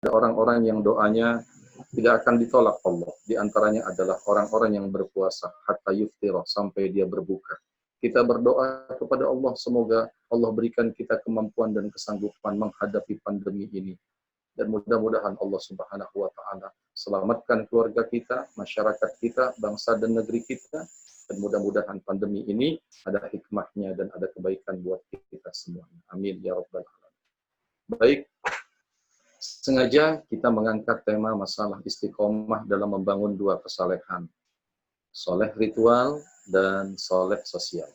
orang-orang yang doanya tidak akan ditolak Allah. Di antaranya adalah orang-orang yang berpuasa hatta yuftirah, sampai dia berbuka. Kita berdoa kepada Allah, semoga Allah berikan kita kemampuan dan kesanggupan menghadapi pandemi ini. Dan mudah-mudahan Allah Subhanahu wa Ta'ala selamatkan keluarga kita, masyarakat kita, bangsa dan negeri kita. Dan mudah-mudahan pandemi ini ada hikmahnya dan ada kebaikan buat kita semuanya. Amin ya rabbal alamin. Baik, sengaja kita mengangkat tema masalah istiqomah dalam membangun dua kesalehan. Soleh ritual dan soleh sosial.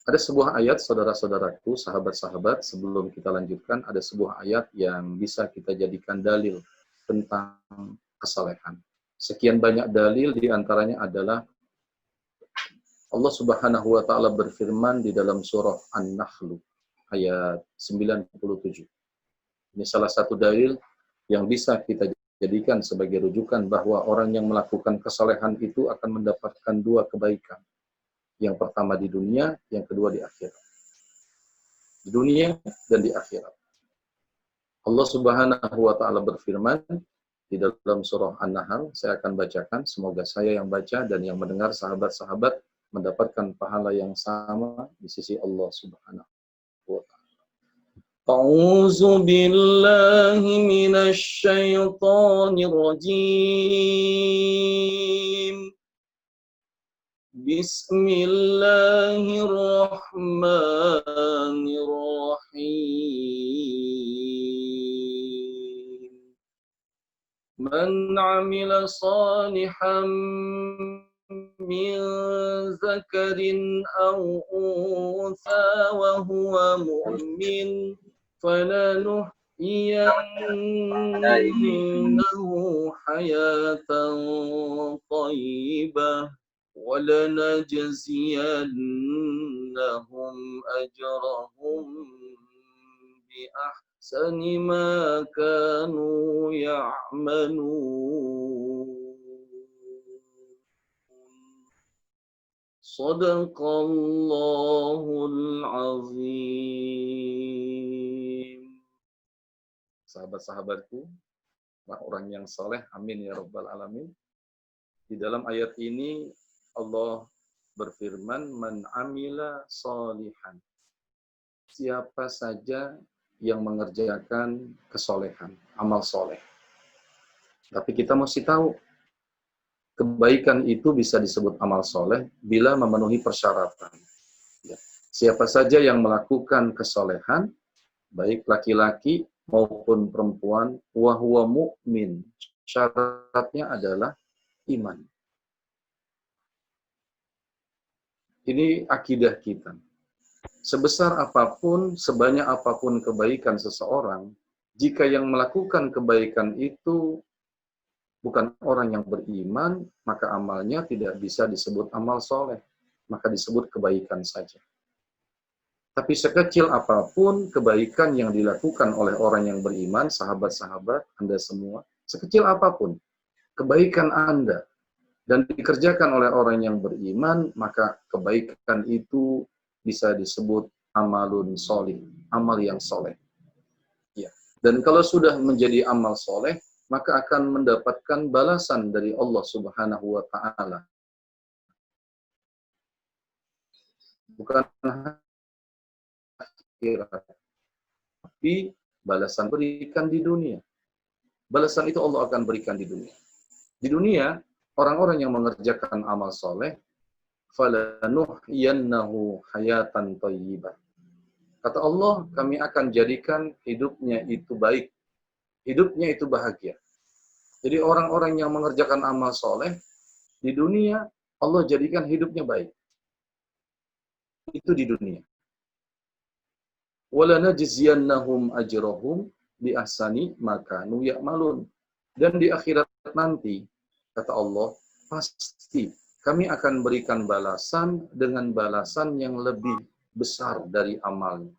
Ada sebuah ayat, saudara-saudaraku, sahabat-sahabat, sebelum kita lanjutkan, ada sebuah ayat yang bisa kita jadikan dalil tentang kesalehan. Sekian banyak dalil, diantaranya adalah Allah Subhanahu wa Ta'ala berfirman di dalam surah An-Nahl ayat 97. Ini salah satu dalil yang bisa kita jadikan sebagai rujukan bahwa orang yang melakukan kesalehan itu akan mendapatkan dua kebaikan. Yang pertama di dunia, yang kedua di akhirat. Di dunia dan di akhirat. Allah Subhanahu wa Ta'ala berfirman di dalam surah An-Nahl, saya akan bacakan, semoga saya yang baca dan yang mendengar sahabat-sahabat mendapatkan pahala yang sama di sisi Allah Subhanahu wa Ta'ala. A'udzu billahi minasy syaithanir rajim. Bismillahirrahmanirrahim. Man 'amila salihan min zakarin aw untha wa huwa mu'min falanuhyiyannahu hayatan thayyibah وَلَنَجْزِيَنَّهُمْ أَجْرَهُمْ بِأَحْسَنِ مَا كَانُوا يَعْمَلُونَ صَدَقَ اللَّهُ الْعَظِيمُ. Sahabat-sahabatku, orang yang soleh, amin ya rabbal alamin. Di dalam ayat ini Allah berfirman, man amila solihan. Siapa saja yang mengerjakan kesolehan, amal soleh. Tapi kita mesti tahu, kebaikan itu bisa disebut amal soleh bila memenuhi persyaratan. Siapa saja yang melakukan kesolehan, baik laki-laki maupun perempuan, wa huwa mu'min. Syaratnya adalah iman. Ini akidah kita. Sebesar apapun, sebanyak apapun kebaikan seseorang, jika yang melakukan kebaikan itu bukan orang yang beriman, maka amalnya tidak bisa disebut amal soleh, maka disebut kebaikan saja. Tapi sekecil apapun kebaikan yang dilakukan oleh orang yang beriman, sahabat-sahabat, Anda semua, sekecil apapun kebaikan Anda dan dikerjakan oleh orang yang beriman, maka kebaikan itu bisa disebut amalun solih, amal yang soleh. Ya. Dan kalau sudah menjadi amal soleh, maka akan mendapatkan balasan dari Allah Subhanahu wa Ta'ala. Bukan akhirat, tapi balasan berikan di dunia. Balasan itu Allah akan berikan di dunia. Di dunia, orang-orang yang mengerjakan amal soleh, falanuhyiyannahu hayatan thayyibah. Kata Allah, kami akan jadikan hidupnya itu baik, hidupnya itu bahagia. Jadi orang-orang yang mengerjakan amal soleh, di dunia, Allah jadikan hidupnya baik. Itu di dunia. وَلَنَجْزِيَنَّهُمْ أَجْرَهُمْ بِأَحْسَنِ مَا كَانُوا يَعْمَلُونَ. Dan di akhirat nanti, kata Allah, pasti kami akan berikan balasan dengan balasan yang lebih besar dari amalnya.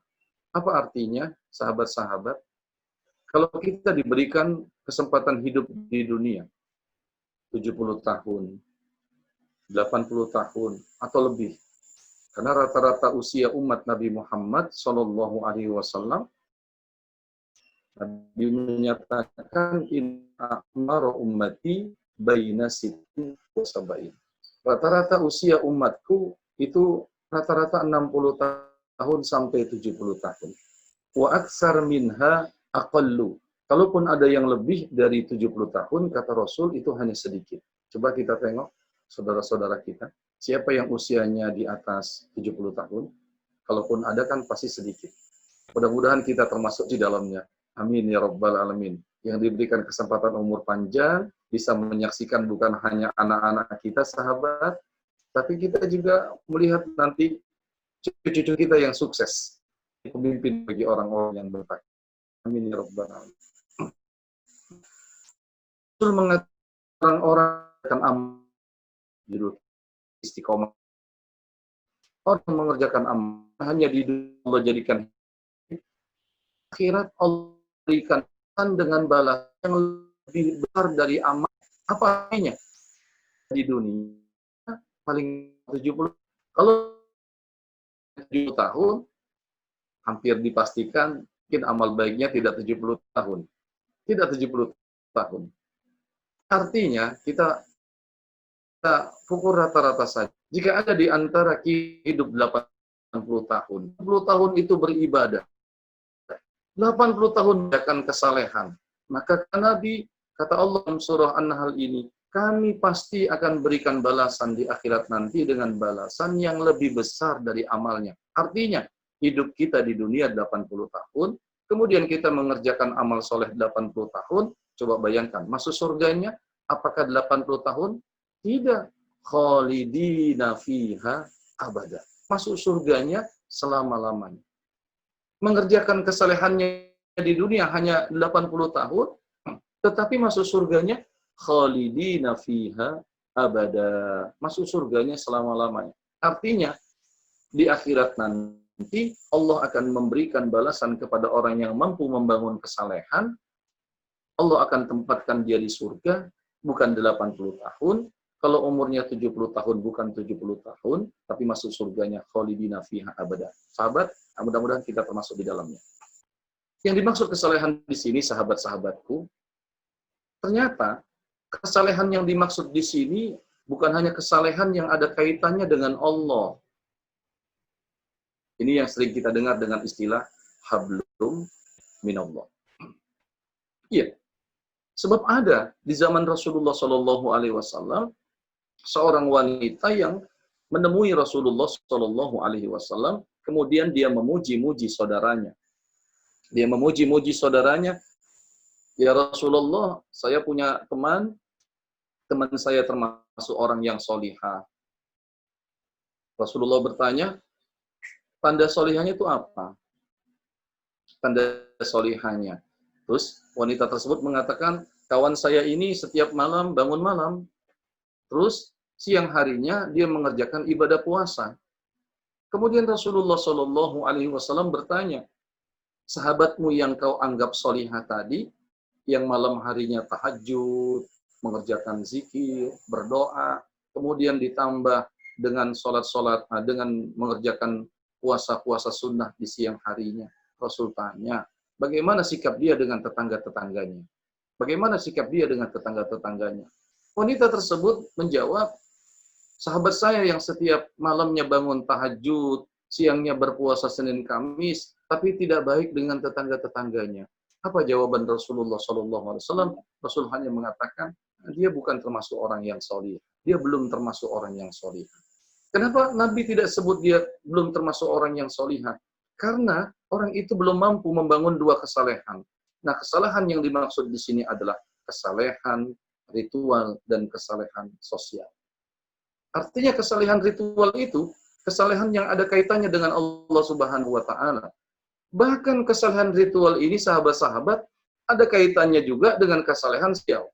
Apa artinya, sahabat-sahabat? Kalau kita diberikan kesempatan hidup di dunia, 70 tahun, 80 tahun, atau lebih. Karena rata-rata usia umat Nabi Muhammad SAW Nabi menyatakan inna a'mara ummati baina sittin wa sab'in. Rata-rata usia umatku itu rata-rata 60 tahun sampai 70 tahun. Wa aksar minha aqallu. Kalaupun ada yang lebih dari 70 tahun, kata Rasul, itu hanya sedikit. Coba kita tengok, saudara-saudara kita, siapa yang usianya di atas 70 tahun, kalaupun ada kan pasti sedikit. Mudah-mudahan kita termasuk di dalamnya. Amin ya rabbal alamin. Yang diberikan kesempatan umur panjang, bisa menyaksikan bukan hanya anak-anak kita, sahabat, tapi kita juga melihat nanti cucu-cucu kita yang sukses. Pemimpin bagi orang-orang yang bertakwa. Amin ya rabbal alamin. Rasul mengatakan orang-orang akan amal judul istiqomah. Orang mengerjakan amal hanya di dunia Allah jadikan akhirat Allah berikan dengan balas yang lebih besar dari amal. Apa artinya? Di dunia paling 70. Kalau 70 tahun hampir dipastikan mungkin amal baiknya tidak 70 tahun. Tidak 70 tahun. Artinya kita pukul rata-rata saja. Jika ada di antara hidup 80 tahun, 80 tahun itu beribadah, 80 tahun akan kesalehan. Maka Nabi, kata Allah dalam surah An-Nahl ini, kami pasti akan berikan balasan di akhirat nanti dengan balasan yang lebih besar dari amalnya. Artinya, hidup kita di dunia 80 tahun, kemudian kita mengerjakan amal soleh 80 tahun, coba bayangkan, masuk surganya, apakah 80 tahun? Tidak. Khalidina fiha abada. Masuk surganya selama-lamanya. Mengerjakan kesalehannya di dunia hanya 80 tahun, tetapi masuk surganya khalidina fiha abada. Masuk surganya selama-lamanya. Artinya, di akhirat nanti, Allah akan memberikan balasan kepada orang yang mampu membangun kesalehan. Allah akan tempatkan dia di surga, bukan 80 tahun. Kalau umurnya 70 tahun, bukan 70 tahun, tapi masuk surganya khalidina fiha abada. Sahabat, mudah-mudahan kita termasuk di dalamnya. Yang dimaksud kesalehan di sini, sahabat-sahabatku, ternyata kesalehan yang dimaksud di sini bukan hanya kesalehan yang ada kaitannya dengan Allah. Ini yang sering kita dengar dengan istilah hablum minallah. Iya, sebab ada di zaman Rasulullah Shallallahu Alaihi Wasallam seorang wanita yang menemui Rasulullah Shallallahu Alaihi Wasallam, kemudian dia memuji-muji saudaranya. Dia memuji-muji saudaranya, ya Rasulullah, saya punya teman saya termasuk orang yang solihah. Rasulullah bertanya, tanda solihahnya itu apa? Tanda solihahnya. Terus wanita tersebut mengatakan, kawan saya ini setiap malam bangun malam, terus siang harinya dia mengerjakan ibadah puasa. Kemudian Rasulullah Shallallahu Alaihi Wasallam bertanya, sahabatmu yang kau anggap solihah tadi, yang malam harinya tahajud, mengerjakan zikir, berdoa, kemudian ditambah dengan sholat-sholat, dengan mengerjakan puasa-puasa sunnah di siang harinya. Rasul tanya, bagaimana sikap dia dengan tetangga-tetangganya? Bagaimana sikap dia dengan tetangga-tetangganya? Wanita tersebut menjawab, sahabat saya yang setiap malamnya bangun tahajud, siangnya berpuasa Senin Kamis, tapi tidak baik dengan tetangga-tetangganya. Apa jawaban Rasulullah SAW? Rasul hanya mengatakan, dia bukan termasuk orang yang solih. Dia belum termasuk orang yang solih. Kenapa Nabi tidak sebut dia belum termasuk orang yang solihah? Karena orang itu belum mampu membangun dua kesalehan. Nah, kesalehan yang dimaksud di sini adalah kesalehan ritual dan kesalehan sosial. Artinya kesalehan ritual itu kesalehan yang ada kaitannya dengan Allah Subhanahu wa taala. Bahkan kesalehan ritual ini sahabat-sahabat ada kaitannya juga dengan kesalehan sosial.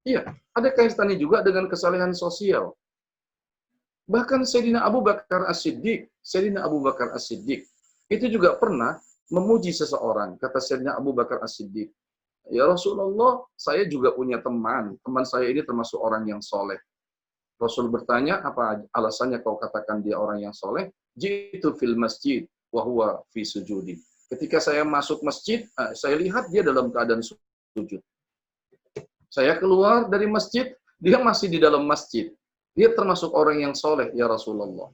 Iya, ada kaitannya juga dengan kesalehan sosial. Bahkan Sayyidina Abu Bakar As-Siddiq itu juga pernah memuji seseorang. Kata Sayyidina Abu Bakar As-Siddiq, ya Rasulullah, saya juga punya teman saya ini termasuk orang yang soleh. Rasul bertanya, apa alasannya kau katakan dia orang yang soleh? Jitu fil masjid, wa huwa fi sujudi. Ketika saya masuk masjid, saya lihat dia dalam keadaan sujud. Saya keluar dari masjid, dia masih di dalam masjid. Dia termasuk orang yang soleh, ya Rasulullah.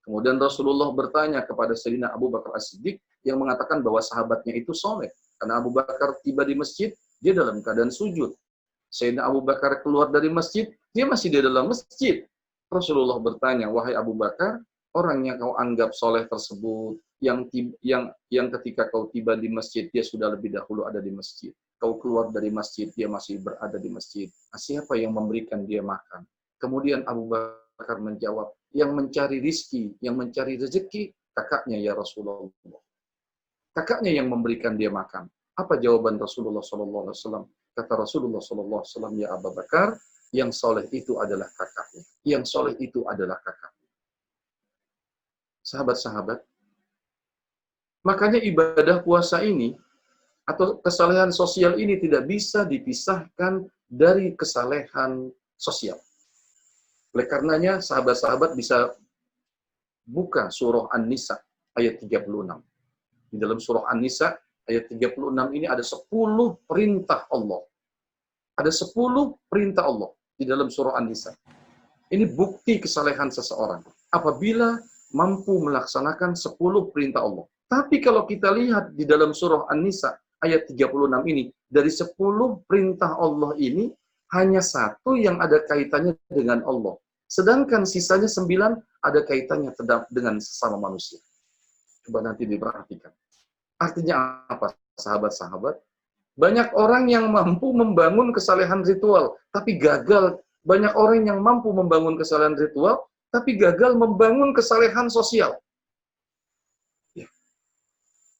Kemudian Rasulullah bertanya kepada Sayyidina Abu Bakar As-Siddiq yang mengatakan bahwa sahabatnya itu soleh. Karena Abu Bakar tiba di masjid, dia dalam keadaan sujud. Sayyidina Abu Bakar keluar dari masjid, dia masih di dalam masjid. Rasulullah bertanya, wahai Abu Bakar, orang yang kau anggap soleh tersebut, yang ketika kau tiba di masjid, dia sudah lebih dahulu ada di masjid. Kau keluar dari masjid, dia masih berada di masjid. Siapa yang memberikan dia makan? Kemudian Abu Bakar menjawab, yang mencari rizki, yang mencari rezeki, kakaknya ya Rasulullah. Kakaknya yang memberikan dia makan. Apa jawaban Rasulullah SAW? Kata Rasulullah SAW, ya Abu Bakar, yang soleh itu adalah kakaknya. Yang soleh itu adalah kakaknya. Sahabat-sahabat, makanya ibadah puasa ini, atau kesalehan sosial ini tidak bisa dipisahkan dari kesalehan sosial. Oleh karenanya, sahabat-sahabat bisa buka surah An-Nisa ayat 36. Di dalam surah An-Nisa ayat 36 ini ada 10 perintah Allah. Ada 10 perintah Allah di dalam surah An-Nisa. Ini bukti kesalehan seseorang apabila mampu melaksanakan 10 perintah Allah. Tapi kalau kita lihat di dalam surah An-Nisa ayat 36 ini, dari 10 perintah Allah ini, hanya 1 yang ada kaitannya dengan Allah. Sedangkan sisanya 9 ada kaitannya dengan sesama manusia. Coba nanti diperhatikan. Artinya apa, sahabat-sahabat? Banyak orang yang mampu membangun kesalehan ritual, tapi gagal. Banyak orang yang mampu membangun kesalehan ritual, tapi gagal membangun kesalehan sosial. Ya.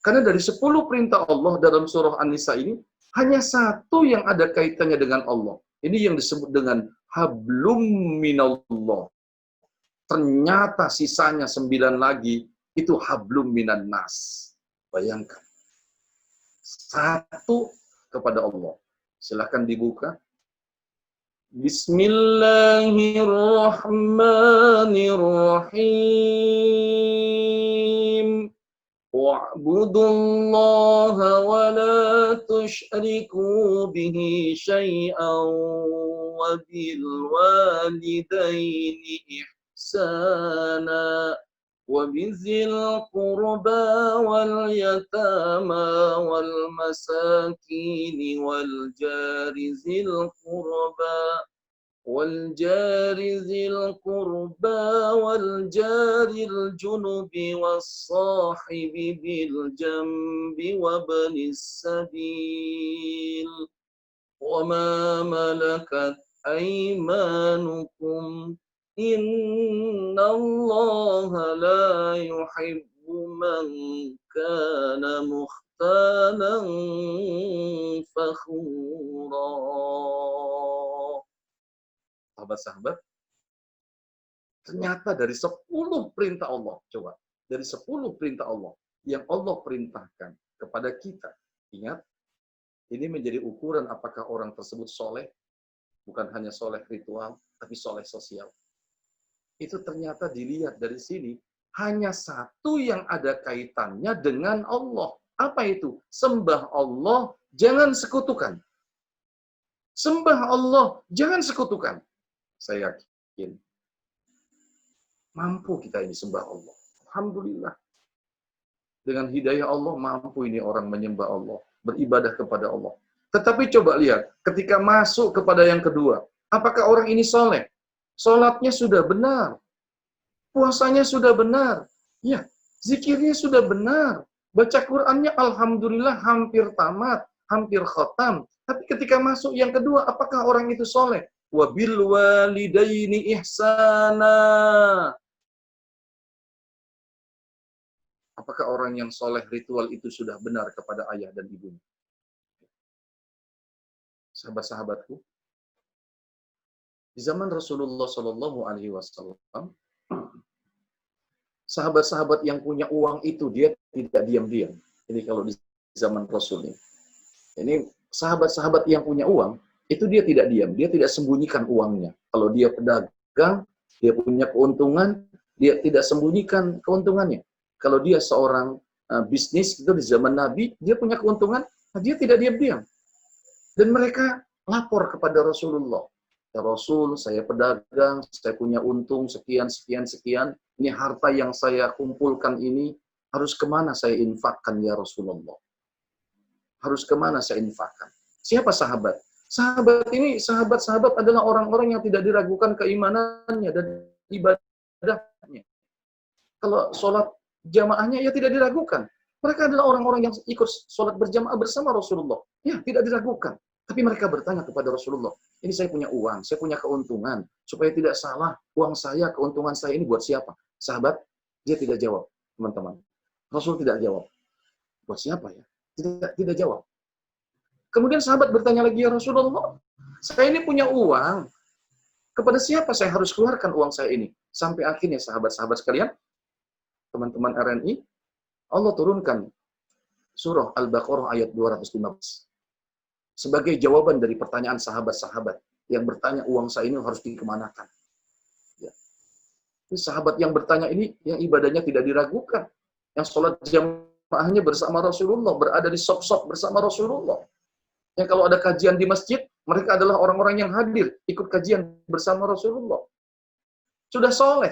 Karena dari 10 perintah Allah dalam surah An-Nisa ini, hanya 1 yang ada kaitannya dengan Allah. Ini yang disebut dengan hablum minallah. Ternyata sisanya 9 lagi, itu hablum minan nas. Bayangkan. 1 kepada Allah. Silakan dibuka. Bismillahirrahmanirrahim. Wa'budullaha wa la tusyriku bihi syai'an wa bil walidaini ihsana وبذي القربى واليتامى والمساكين والجار ذي القربى والجار الجنب والصاحب بالجنب وابن السبيل وما ملكت أيمانكم Inna Allah la yuhibbu man kana mukhtalan fakhura. Sahabat-sahabat, ternyata dari 10 perintah Allah, coba, dari 10 perintah Allah yang Allah perintahkan kepada kita, ingat, ini menjadi ukuran apakah orang tersebut soleh, bukan hanya soleh ritual, tapi soleh sosial. Itu ternyata dilihat dari sini, hanya 1 yang ada kaitannya dengan Allah. Apa itu? Sembah Allah, jangan sekutukan. Sembah Allah, jangan sekutukan. Saya yakin, mampu kita ini sembah Allah. Alhamdulillah. Dengan hidayah Allah, mampu ini orang menyembah Allah, beribadah kepada Allah. Tetapi coba lihat, ketika masuk kepada yang kedua, apakah orang ini soleh? Sholatnya sudah benar. Puasanya sudah benar. Ya, zikirnya sudah benar. Baca Qur'annya alhamdulillah hampir tamat, hampir khatam. Tapi ketika masuk yang kedua, apakah orang itu soleh? Wabil walidaini ihsana. Apakah orang yang soleh ritual itu sudah benar kepada ayah dan ibunya? Sahabat-sahabatku, di zaman Rasulullah Shallallahu Alaihi Wasallam, sahabat-sahabat yang punya uang itu dia tidak diam-diam. Ini kalau di zaman Rasul ini. Ini sahabat-sahabat yang punya uang itu dia tidak diam, dia tidak sembunyikan uangnya. Kalau dia pedagang, dia punya keuntungan, dia tidak sembunyikan keuntungannya. Kalau dia seorang bisnis itu di zaman Nabi, dia punya keuntungan, dia tidak diam-diam. Dan mereka lapor kepada Rasulullah. Ya Rasul, saya pedagang, saya punya untung sekian, sekian, sekian. Ini harta yang saya kumpulkan ini, harus kemana saya infakkan ya Rasulullah? Harus kemana saya infakkan? Siapa sahabat? Sahabat ini, sahabat-sahabat adalah orang-orang yang tidak diragukan keimanannya dan ibadahnya. Kalau sholat jamaahnya, ya tidak diragukan. Mereka adalah orang-orang yang ikut sholat berjamaah bersama Rasulullah. Ya, tidak diragukan. Tapi mereka bertanya kepada Rasulullah, ini saya punya uang, saya punya keuntungan. Supaya tidak salah, uang saya, keuntungan saya ini buat siapa? Sahabat, dia tidak jawab, teman-teman. Rasul tidak jawab. Buat siapa ya? Tidak jawab. Kemudian sahabat bertanya lagi, ya Rasulullah, saya ini punya uang. Kepada siapa saya harus keluarkan uang saya ini? Sampai akhirnya sahabat-sahabat sekalian, teman-teman RNI, Allah turunkan surah Al-Baqarah ayat 215. Sebagai jawaban dari pertanyaan sahabat-sahabat yang bertanya uang saya ini harus dikemanakan. Ya. Ini sahabat yang bertanya ini, yang ibadahnya tidak diragukan. Yang sholat jamaahnya bersama Rasulullah, berada di sop-sop bersama Rasulullah. Yang kalau ada kajian di masjid, mereka adalah orang-orang yang hadir, ikut kajian bersama Rasulullah. Sudah soleh.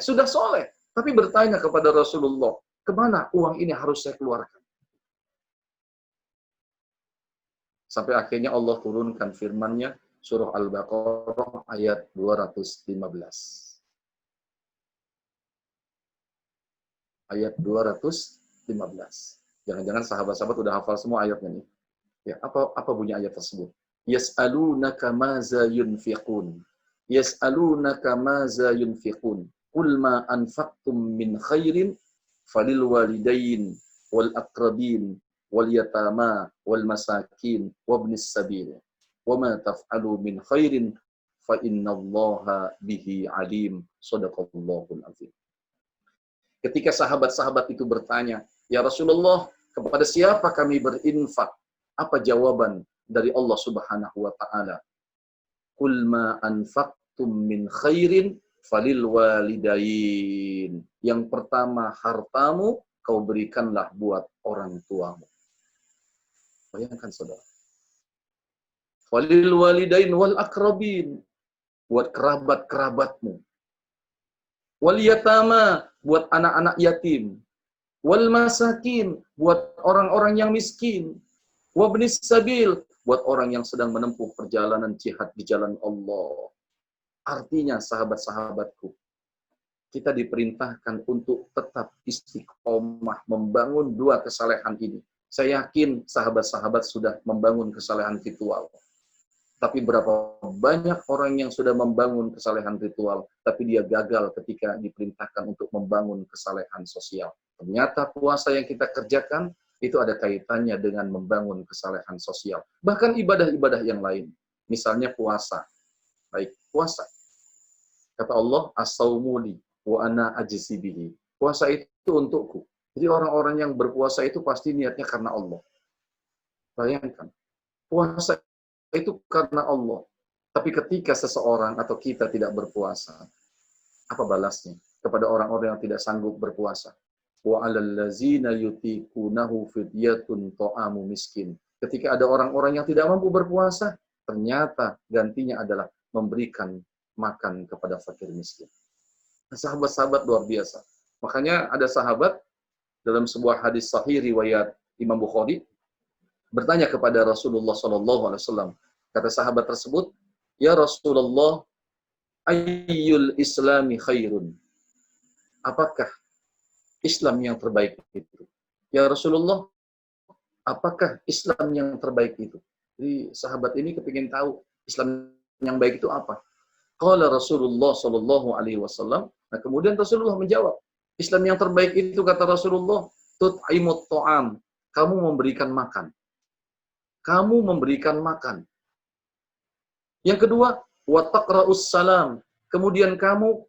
Tapi bertanya kepada Rasulullah, kemana uang ini harus saya keluarkan? Sampai akhirnya Allah turunkan firman-Nya, surah Al-Baqarah ayat 215. Ayat 215. Jangan-jangan sahabat-sahabat udah hafal semua ayatnya nih. Ya, apa bunyi ayat tersebut? Yas'alunaka maza yunfiqun. Yas'alunaka maza yunfiqun. Qul ma anfaqtum min khairin falil walidain wal aqrabin wal yatama wal masakin wabnis sabil. Wa ma taf'alu min khairin fa innallaha bihi alim. Shadaqallahul azim. Ketika sahabat-sahabat itu bertanya, "Ya Rasulullah, kepada siapa kami berinfak?" Apa jawaban dari Allah Subhanahu wa taala? Qul ma anfaqtum min khairin falil walidain. Yang pertama, hartamu kau berikanlah buat orang tuamu. Bayangkan saudara. Falil walidain wal aqrabin, buat kerabat-kerabatmu. Wal yatama, buat anak-anak yatim. Wal masakin, buat orang-orang yang miskin. Wabnis sabil, buat orang yang sedang menempuh perjalanan jihad di jalan Allah. Artinya, sahabat-sahabatku, kita diperintahkan untuk tetap istiqomah membangun dua kesalehan ini. Saya yakin sahabat-sahabat sudah membangun kesalehan ritual. Tapi berapa banyak orang yang sudah membangun kesalehan ritual, tapi dia gagal ketika diperintahkan untuk membangun kesalehan sosial. Ternyata puasa yang kita kerjakan, itu ada kaitannya dengan membangun kesalehan sosial. Bahkan ibadah-ibadah yang lain. Misalnya puasa. Baik, puasa. Kata Allah, as-saumuli wa ana ajzi bihi. Puasa itu untukku. Jadi orang-orang yang berpuasa itu pasti niatnya karena Allah. Bayangkan. Puasa itu karena Allah. Tapi ketika seseorang atau kita tidak berpuasa, apa balasnya kepada orang-orang yang tidak sanggup berpuasa? Wa 'alal ladzina yutiqunahu fidyatun ta'amu miskin. Ketika ada orang-orang yang tidak mampu berpuasa, ternyata gantinya adalah memberikan makan kepada fakir miskin. Sahabat-sahabat luar biasa. Makanya ada sahabat dalam sebuah hadis sahih riwayat Imam Bukhari bertanya kepada Rasulullah SAW. Kata sahabat tersebut, "Ya Rasulullah, ayyul islami khairun?" Apakah Islam yang terbaik itu? Ya Rasulullah, apakah Islam yang terbaik itu? Jadi sahabat ini kepingin tahu Islam yang baik itu apa. Qala Rasulullah sallallahu alaihi wasallam. Nah, kemudian Rasulullah menjawab, Islam yang terbaik itu kata Rasulullah, tut'imut ta'am. Kamu memberikan makan. Kamu memberikan makan. Yang kedua, wa taqra'us salam. Kemudian kamu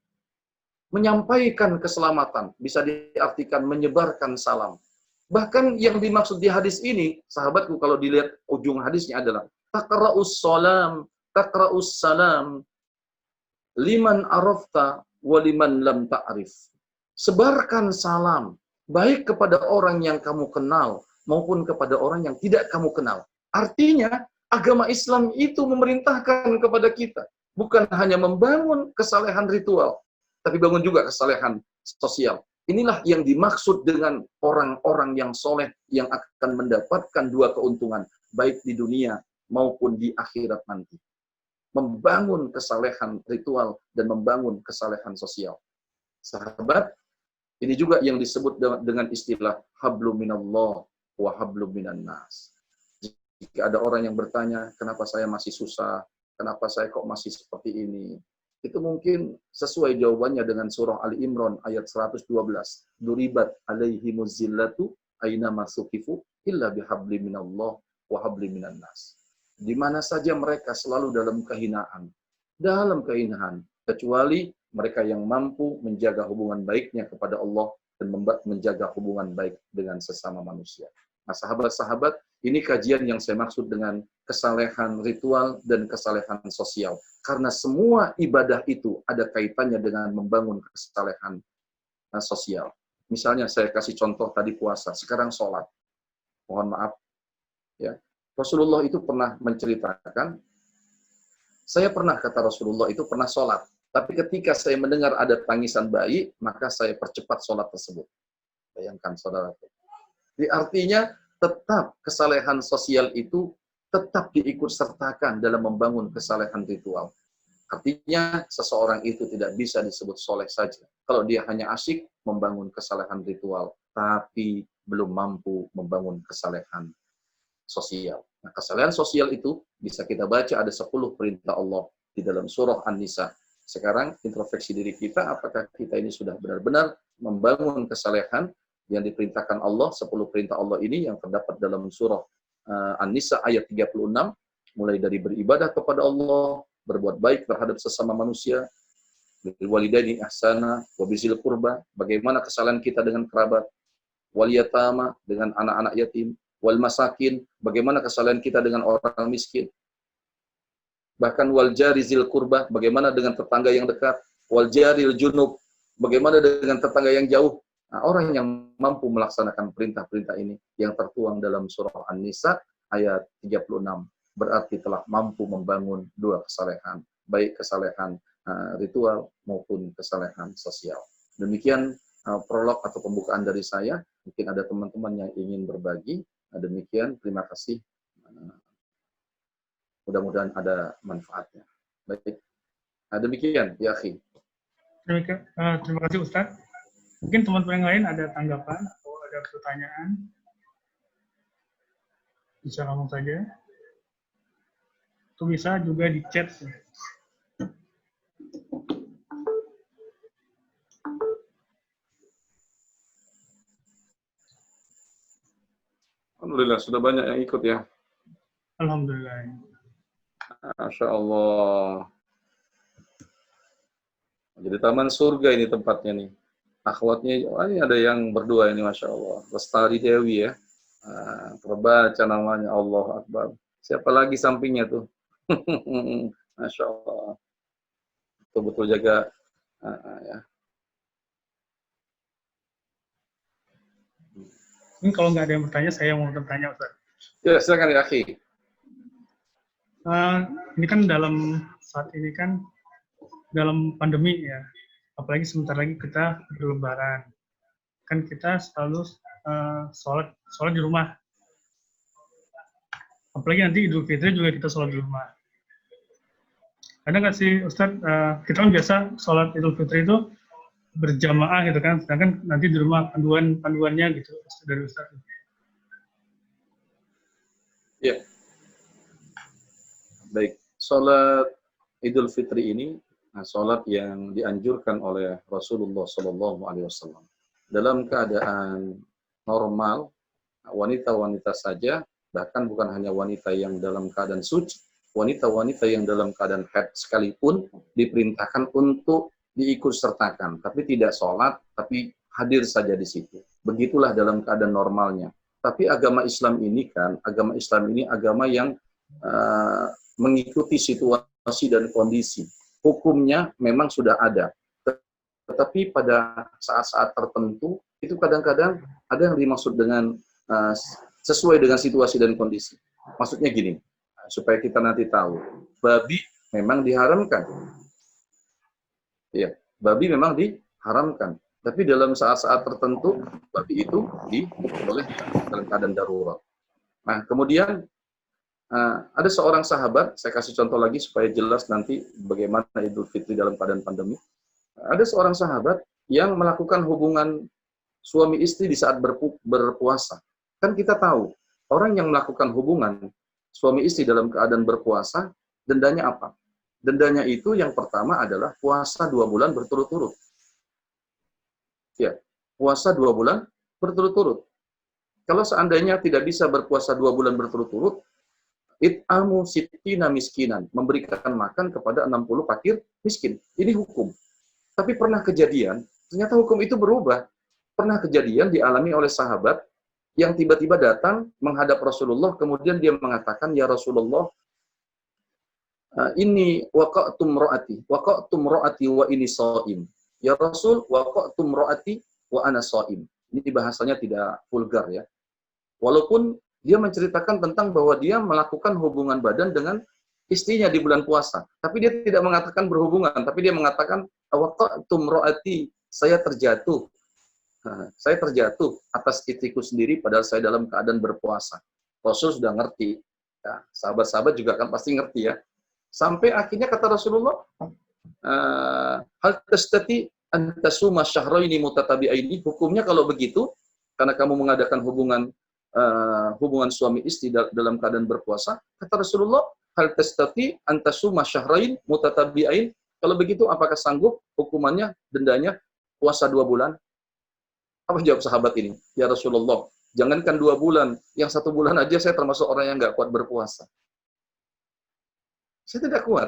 menyampaikan keselamatan. Bisa diartikan menyebarkan salam. Bahkan yang dimaksud di hadis ini, sahabatku kalau dilihat ujung hadisnya adalah taqra'us salam liman arafta wa liman lam ta'rif. Sebarkan salam baik kepada orang yang kamu kenal maupun kepada orang yang tidak kamu kenal. Artinya, agama Islam itu memerintahkan kepada kita bukan hanya membangun kesalehan ritual, tapi bangun juga kesalehan sosial. Inilah yang dimaksud dengan orang-orang yang soleh yang akan mendapatkan dua keuntungan, baik di dunia maupun di akhirat nanti. Membangun kesalehan ritual dan membangun kesalehan sosial. Sahabat, ini juga yang disebut dengan istilah hablum minallah wa hablum minan nas. Jika ada orang yang bertanya, kenapa saya masih susah? Kenapa saya kok masih seperti ini? Itu mungkin sesuai jawabannya dengan surah Ali Imran ayat 112. Duribat alaihimuz zillatu aina masukifu illa bihabli minallah wa habli minan nas. Di mana saja mereka selalu dalam kehinaan, kecuali mereka yang mampu menjaga hubungan baiknya kepada Allah dan menjaga hubungan baik dengan sesama manusia. Nah, sahabat-sahabat, ini kajian yang saya maksud dengan kesalehan ritual dan kesalehan sosial. Karena semua ibadah itu ada kaitannya dengan membangun kesalehan sosial. Misalnya saya kasih contoh tadi puasa, sekarang sholat. Mohon maaf, ya. Rasulullah itu pernah menceritakan, saya pernah, kata Rasulullah itu pernah sholat. Tapi ketika saya mendengar ada tangisan bayi, maka saya percepat sholat tersebut. Bayangkan, saudara. Jadi artinya, tetap kesalehan sosial itu tetap diikut sertakan dalam membangun kesalehan ritual. Artinya, seseorang itu tidak bisa disebut soleh saja. Kalau dia hanya asyik membangun kesalehan ritual, tapi belum mampu membangun kesalehan sosial. Nah, kesalehan sosial itu bisa kita baca ada 10 perintah Allah di dalam surah An-Nisa. Sekarang introspeksi diri kita, apakah kita ini sudah benar-benar membangun kesalehan yang diperintahkan Allah, 10 perintah Allah ini yang terdapat dalam surah An-Nisa ayat 36, mulai dari beribadah kepada Allah, berbuat baik terhadap sesama manusia, bil walidaini ihsana wa bizil qurba, bagaimana kesalahan kita dengan kerabat, wal yatama dengan anak-anak yatim, wal masakin, bagaimana kesalahan kita dengan orang miskin, bahkan wal jari zil qurba, bagaimana dengan tetangga yang dekat, wal jaril junub, bagaimana dengan tetangga yang jauh. Nah, orang yang mampu melaksanakan perintah-perintah ini yang tertuang dalam surah An-Nisa ayat 36 berarti telah mampu membangun dua kesalehan, baik kesalehan ritual maupun kesalehan sosial. Demikian prolog atau pembukaan dari saya. Mungkin ada teman-teman yang ingin berbagi. Demikian, terima kasih. Mudah-mudahan ada manfaatnya. Baik. Demikian, ya akhi. Terima kasih Ustaz. Mungkin teman-teman yang lain ada tanggapan atau ada pertanyaan. Bisa ngomong saja. Itu bisa juga di chat. Alhamdulillah, sudah banyak yang ikut ya. Alhamdulillah. Masya Allah. Jadi taman surga ini tempatnya nih. Akhwatnya, ini ada yang berdua ini, Masya Allah. Lestari Dewi ya. Terbaca namanya, Allah Akbar. Siapa lagi sampingnya tuh? Masya Allah. Betul-betul jaga. Ya. Ini kalau nggak ada yang bertanya, saya mau bertanya, Ustaz. Ya, silakan ya, akhi. Ini kan saat ini kan dalam pandemi ya. Apalagi sebentar lagi kita berlebaran. Kan kita selalu sholat di rumah. Apalagi nanti Idul Fitri juga kita sholat di rumah. Ada nggak sih Ustadz, kita kan biasa sholat Idul Fitri itu berjamaah gitu kan, sedangkan nanti di rumah panduannya gitu dari Ustadz. Ya. Baik, sholat Idul Fitri ini sholat yang dianjurkan oleh Rasulullah SAW. Dalam keadaan normal, wanita-wanita saja, bahkan bukan hanya wanita yang dalam keadaan suci, wanita-wanita yang dalam keadaan haid sekalipun diperintahkan untuk diikut sertakan, tapi tidak sholat, tapi hadir saja di situ. Begitulah dalam keadaan normalnya. Tapi agama Islam ini agama yang mengikuti situasi dan kondisi. Hukumnya memang sudah ada. Tetapi pada saat-saat tertentu, itu kadang-kadang ada yang dimaksud dengan sesuai dengan situasi dan kondisi. Maksudnya gini, supaya kita nanti tahu, babi memang diharamkan. Ya, babi memang diharamkan. Tapi dalam saat-saat tertentu, babi itu dibolehkan dalam keadaan darurat. Nah, kemudian ada seorang sahabat, saya kasih contoh lagi supaya jelas nanti bagaimana Idul Fitri dalam keadaan pandemi. Ada seorang sahabat yang melakukan hubungan suami istri di saat berpuasa. Kan kita tahu, orang yang melakukan hubungan suami istri dalam keadaan berpuasa, dendanya apa? Dendanya itu yang pertama adalah puasa 2 bulan berturut-turut. Ya, puasa 2 bulan berturut-turut. Kalau seandainya tidak bisa berpuasa 2 bulan berturut-turut, it'amu sittina miskinan, memberikan makan kepada 60 fakir miskin. Ini hukum. Tapi pernah kejadian, ternyata hukum itu berubah. Pernah kejadian dialami oleh sahabat yang tiba-tiba datang menghadap Rasulullah, kemudian dia mengatakan, ya Rasulullah, ini waqa'tum ra'ati wa ini sha'im. Ya Rasul, waqa'tum ra'ati wa ana sha'im. Ini bahasanya tidak vulgar ya. Walaupun dia menceritakan tentang bahwa dia melakukan hubungan badan dengan istrinya di bulan puasa. Tapi dia tidak mengatakan berhubungan, tapi dia mengatakan waqa'tum ra'ati, saya terjatuh. Saya terjatuh atas istriku sendiri padahal saya dalam keadaan berpuasa. Rasul sudah ngerti. Ya, sahabat-sahabat juga kan pasti ngerti ya. Sampai akhirnya kata Rasulullah, hal tastati antasuma syahraini mutatabi'aini, hukumnya kalau begitu, karena kamu mengadakan hubungan suami istri dalam keadaan berpuasa, kata Rasulullah, hal tastati antasuma syahrain mutatabi'ain, kalau begitu apakah sanggup hukumannya, dendanya, puasa 2 bulan? Apa jawab sahabat ini? Ya Rasulullah, jangankan 2 bulan, yang 1 bulan aja saya termasuk orang yang nggak kuat berpuasa. Saya tidak kuat.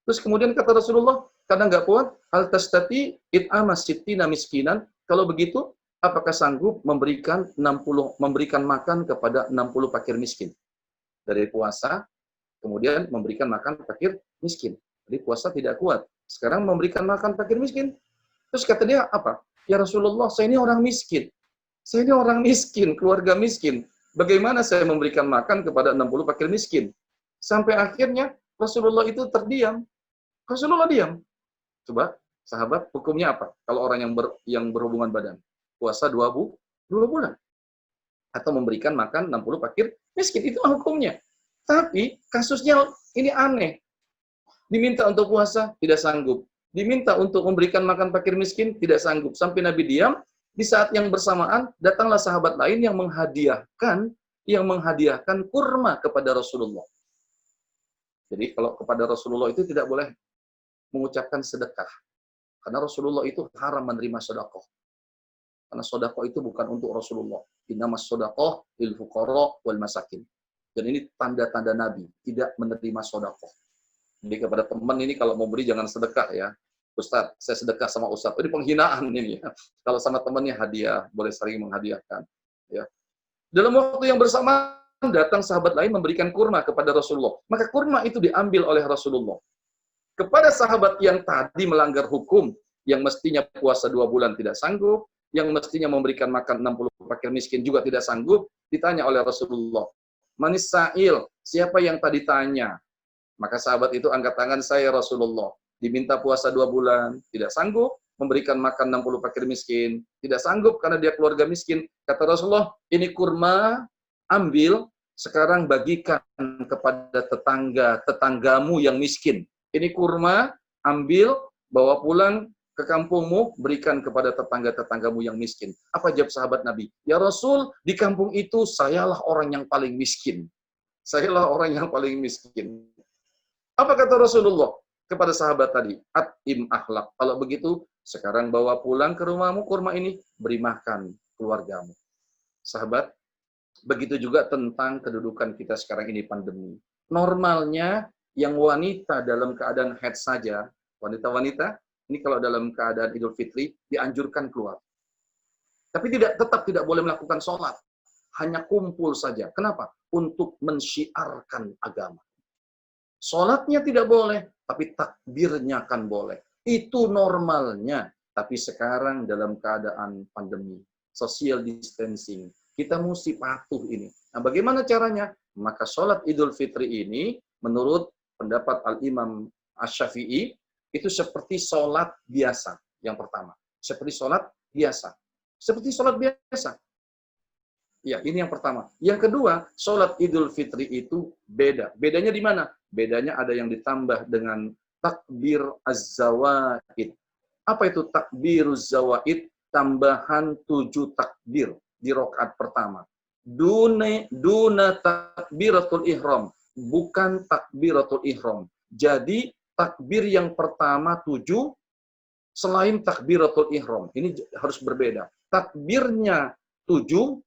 Terus kemudian kata Rasulullah, kadang nggak kuat, hal tastati it'ama sittina miskinan, kalau begitu, apakah sanggup memberikan makan kepada 60 fakir miskin? Dari puasa, kemudian memberikan makan fakir miskin. Jadi puasa tidak kuat. Sekarang memberikan makan fakir miskin. Terus kata dia apa? Ya Rasulullah, saya ini orang miskin. Saya ini orang miskin, keluarga miskin. Bagaimana saya memberikan makan kepada 60 fakir miskin? Sampai akhirnya Rasulullah itu terdiam. Rasulullah diam. Coba, sahabat, hukumnya apa? Kalau orang yang berhubungan badan. Puasa 2 bulan. Atau memberikan makan 60 fakir miskin. Itulah hukumnya. Tapi kasusnya ini aneh. Diminta untuk puasa, tidak sanggup. Diminta untuk memberikan makan fakir miskin, tidak sanggup. Sampai Nabi diam, di saat yang bersamaan, datanglah sahabat lain yang menghadiahkan kurma kepada Rasulullah. Jadi kalau kepada Rasulullah itu tidak boleh mengucapkan sedekah. Karena Rasulullah itu haram menerima sedekah. Karena sedekah itu bukan untuk Rasulullah. Innamas sedekah lil fuqara wal masakin. Dan ini tanda-tanda Nabi, tidak menerima sedekah. Jadi kepada teman ini kalau mau beri jangan sedekah ya. Ustaz, saya sedekah sama Ustaz. Ini penghinaan ini ya. Kalau sama temannya hadiah, boleh sering menghadiahkan. Ya. Dalam waktu yang bersamaan datang sahabat lain memberikan kurma kepada Rasulullah. Maka kurma itu diambil oleh Rasulullah. Kepada sahabat yang tadi melanggar hukum, yang mestinya puasa 2 bulan tidak sanggup, yang mestinya memberikan makan 60 fakir miskin juga tidak sanggup, ditanya oleh Rasulullah, Manis Sa'il, siapa yang tadi tanya? Maka sahabat itu angkat tangan, saya Rasulullah. Diminta puasa 2 bulan, tidak sanggup, memberikan makan 60 fakir miskin, tidak sanggup karena dia keluarga miskin. Kata Rasulullah, ini kurma, ambil, sekarang bagikan kepada tetanggamu yang miskin. Ini kurma, ambil, bawa pulang ke kampungmu, berikan kepada tetanggamu yang miskin. Apa jawab sahabat Nabi? Ya Rasul, di kampung itu sayalah orang yang paling miskin. Sayalah orang yang paling miskin. Apa kata Rasulullah kepada sahabat tadi? At'im akhlak. Kalau begitu, sekarang bawa pulang ke rumahmu kurma ini, beri makan keluargamu. Sahabat, begitu juga tentang kedudukan kita sekarang ini pandemi. Normalnya yang wanita dalam keadaan haid saja, wanita-wanita, ini kalau dalam keadaan Idul Fitri, dianjurkan keluar. Tapi tetap tidak boleh melakukan sholat. Hanya kumpul saja. Kenapa? Untuk mensyiarkan agama. Sholatnya tidak boleh, tapi takbirnya kan boleh. Itu normalnya. Tapi sekarang dalam keadaan pandemi, social distancing, kita mesti patuh ini. Nah, bagaimana caranya? Maka sholat Idul Fitri ini, menurut pendapat Al-Imam Asy-Syafi'i, itu seperti sholat biasa. Yang pertama, seperti sholat biasa. Seperti sholat biasa. Ya, ini yang pertama. Yang kedua, sholat Idul Fitri itu beda. Bedanya di mana? Bedanya ada yang ditambah dengan takbir az-zawaid. Apa itu takbir az-zawaid? Tambahan 7 takbir di rakaat pertama. Duna takbiratul ihram. Bukan takbiratul ihram. Jadi, takbir yang pertama 7, selain takbiratul ihram. Ini harus berbeda. Takbirnya 7,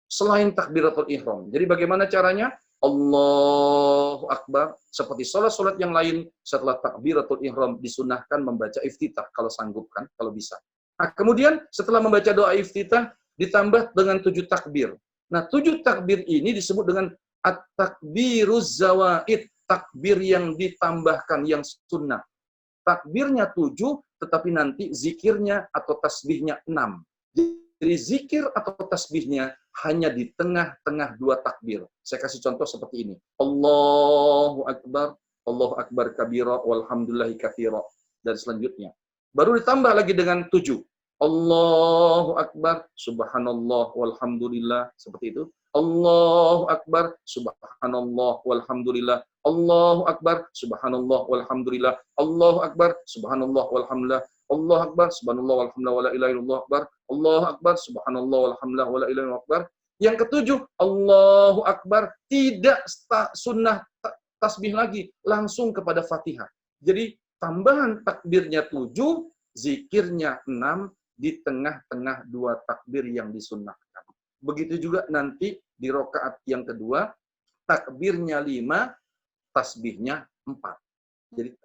selain takbiratul ihram. Jadi bagaimana caranya? Allahu Akbar. Seperti sholat-sholat yang lain, setelah takbiratul ihram disunahkan membaca iftitah, kalau sanggup kan, kalau bisa. Nah, kemudian setelah membaca doa iftitah, ditambah dengan 7 takbir. Nah, 7 takbir ini disebut dengan at-takbiruz zawaid, takbir yang ditambahkan, yang sunnah. Takbirnya 7, tetapi nanti zikirnya atau tasbihnya 6. Jadi zikir atau tasbihnya hanya di tengah-tengah 2 takbir. Saya kasih contoh seperti ini. Allahu Akbar kabira, walhamdulillahi katsira. Dan selanjutnya. Baru ditambah lagi dengan 7. Allahu Akbar, subhanallah, walhamdulillah. Seperti itu. Allahu Akbar, subhanallah, walhamdulillah. Allahu Akbar, subhanallah, walhamdulillah. Allahu Akbar, subhanallah, walhamdulillah. Allahu Akbar, subhanallah, walhamdulillah, wala ilaha illallah akbar. Allahu Akbar, subhanallah, walhamdulillah, wala ilaha illallah akbar. Yang ketujuh, Allahu Akbar, tidak sunnah tasbih lagi, langsung kepada Fatihah. Jadi tambahan takbirnya 7, zikirnya 6, di tengah-tengah 2 takbir yang disunnahkan. Begitu juga nanti di rakaat yang kedua, takbirnya 5, tasbihnya 4. Jadi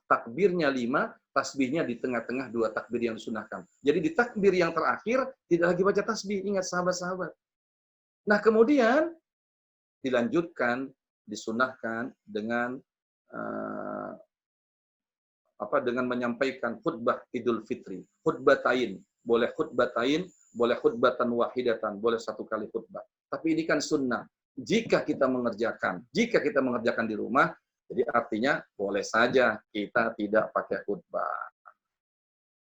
takbirnya 5, tasbihnya di tengah-tengah 2 takbir yang disunahkan. Jadi di takbir yang terakhir, tidak lagi baca tasbih. Ingat sahabat-sahabat. Nah, kemudian dilanjutkan, disunahkan dengan dengan menyampaikan khutbah Idul Fitri. Khutbatain, boleh khutbatain, boleh khutbatan wahidatan, boleh 1 kali khutbah. Tapi ini kan sunnah. Jika kita mengerjakan di rumah, jadi artinya boleh saja kita tidak pakai khutbah.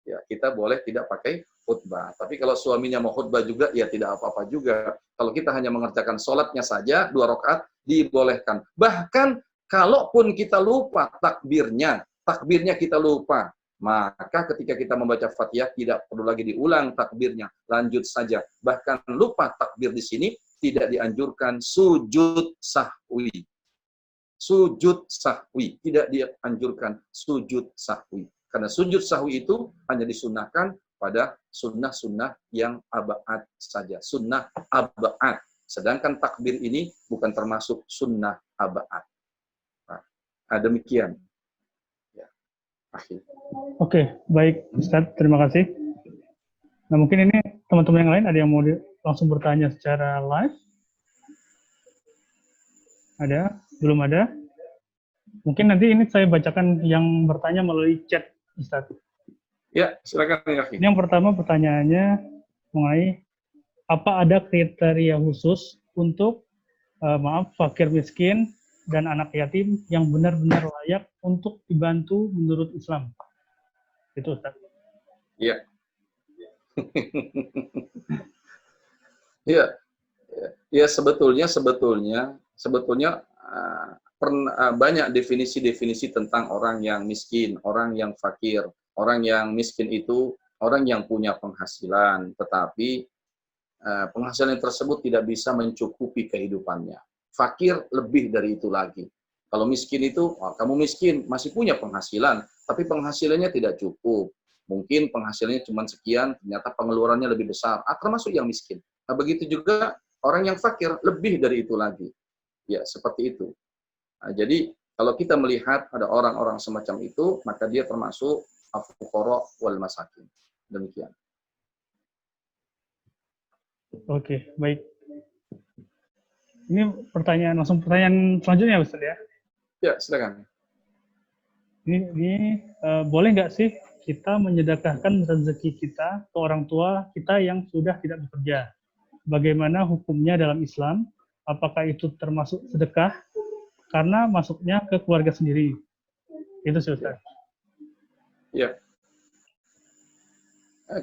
Ya, kita boleh tidak pakai khutbah. Tapi kalau suaminya mau khutbah juga, ya tidak apa-apa juga. Kalau kita hanya mengerjakan sholatnya saja, 2 rakaat, dibolehkan. Bahkan, kalaupun kita lupa takbirnya kita lupa, maka ketika kita membaca Fatihah, tidak perlu lagi diulang takbirnya. Lanjut saja. Bahkan lupa takbir di sini, tidak dianjurkan sujud sahwi. Sujud sahwi. Tidak dianjurkan sujud sahwi. Karena sujud sahwi itu hanya disunahkan pada sunnah-sunnah yang abad saja. Sunnah abad. Sedangkan takbir ini bukan termasuk sunnah abad. Nah, demikian. Ya. Akhir. Oke, baik Ustadz. Terima kasih. Nah, mungkin ini teman-teman yang lain ada yang mau langsung bertanya secara live? Ada? Belum ada? Mungkin nanti ini saya bacakan yang bertanya melalui chat, Ustadz. Ya, silakan ya. Ini yang pertama pertanyaannya mengenai apa ada kriteria khusus untuk fakir miskin dan anak yatim yang benar-benar layak untuk dibantu menurut Islam. Itu Ustaz. Iya. Iya. Ya, sebetulnya banyak definisi-definisi tentang orang yang miskin, orang yang fakir. Orang yang miskin itu orang yang punya penghasilan, tetapi penghasilan tersebut tidak bisa mencukupi kehidupannya. Fakir lebih dari itu lagi. Kalau miskin itu, kamu miskin, masih punya penghasilan, tapi penghasilannya tidak cukup. Mungkin penghasilannya cuma sekian, ternyata pengeluarannya lebih besar. Termasuk yang miskin. Nah, begitu juga orang yang fakir, lebih dari itu lagi. Ya, seperti itu. Nah, jadi, kalau kita melihat ada orang-orang semacam itu, maka dia termasuk al-fuqara wal masakin. Demikian. Oke, baik. Ini pertanyaan selanjutnya, Ustaz ya? Ya, silakan. Ini boleh nggak sih kita menyedekahkan rezeki kita ke orang tua kita yang sudah tidak bekerja. Bagaimana hukumnya dalam Islam? Apakah itu termasuk sedekah? Karena masuknya ke keluarga sendiri. Itu sih, Ustaz. Ya.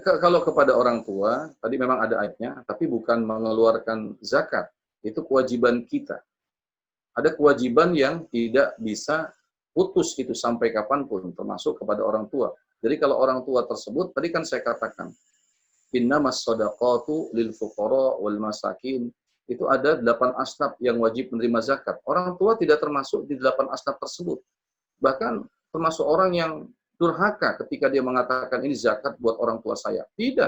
Kalau kepada orang tua, tadi memang ada ayatnya, tapi bukan mengeluarkan zakat. Itu kewajiban kita. Ada kewajiban yang tidak bisa putus itu sampai kapanpun, termasuk kepada orang tua. Jadi kalau orang tua tersebut, tadi kan saya katakan, innamas shadaqatu lil fuqara wal masakin. Itu ada 8 asnaf yang wajib menerima zakat. Orang tua tidak termasuk di 8 asnaf tersebut. Bahkan termasuk orang yang durhaka ketika dia mengatakan ini zakat buat orang tua saya. Tidak.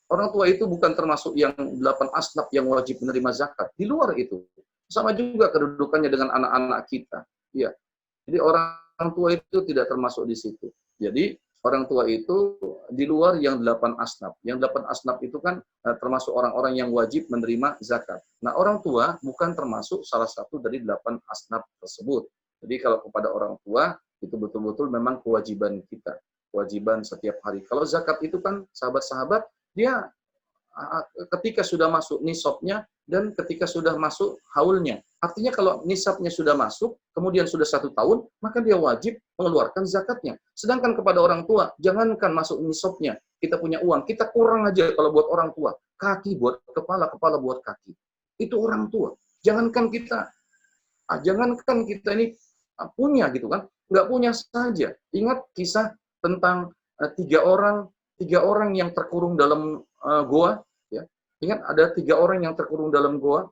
Orang tua itu bukan termasuk yang 8 asnaf yang wajib menerima zakat. Di luar itu. Sama juga kedudukannya dengan anak-anak kita. Ya. Jadi orang tua itu tidak termasuk di situ. Jadi orang tua itu di luar yang 8 asnaf. Yang 8 asnaf itu kan termasuk orang-orang yang wajib menerima zakat. Nah, orang tua bukan termasuk salah satu dari 8 asnaf tersebut. Jadi kalau kepada orang tua, itu betul-betul memang kewajiban kita. Kewajiban setiap hari. Kalau zakat itu kan, sahabat-sahabat, dia ketika sudah masuk nisabnya dan ketika sudah masuk haulnya. Artinya kalau nisabnya sudah masuk, kemudian sudah 1 tahun, maka dia wajib mengeluarkan zakatnya. Sedangkan kepada orang tua, jangankan masuk nisabnya, kita punya uang, kita kurang aja kalau buat orang tua. Kaki buat kepala, kepala buat kaki. Itu orang tua. Jangankan kita ini punya gitu kan, nggak punya saja. Ingat kisah tentang 3 orang yang terkurung dalam goa, ya. Ingat ada 3 orang yang terkurung dalam goa,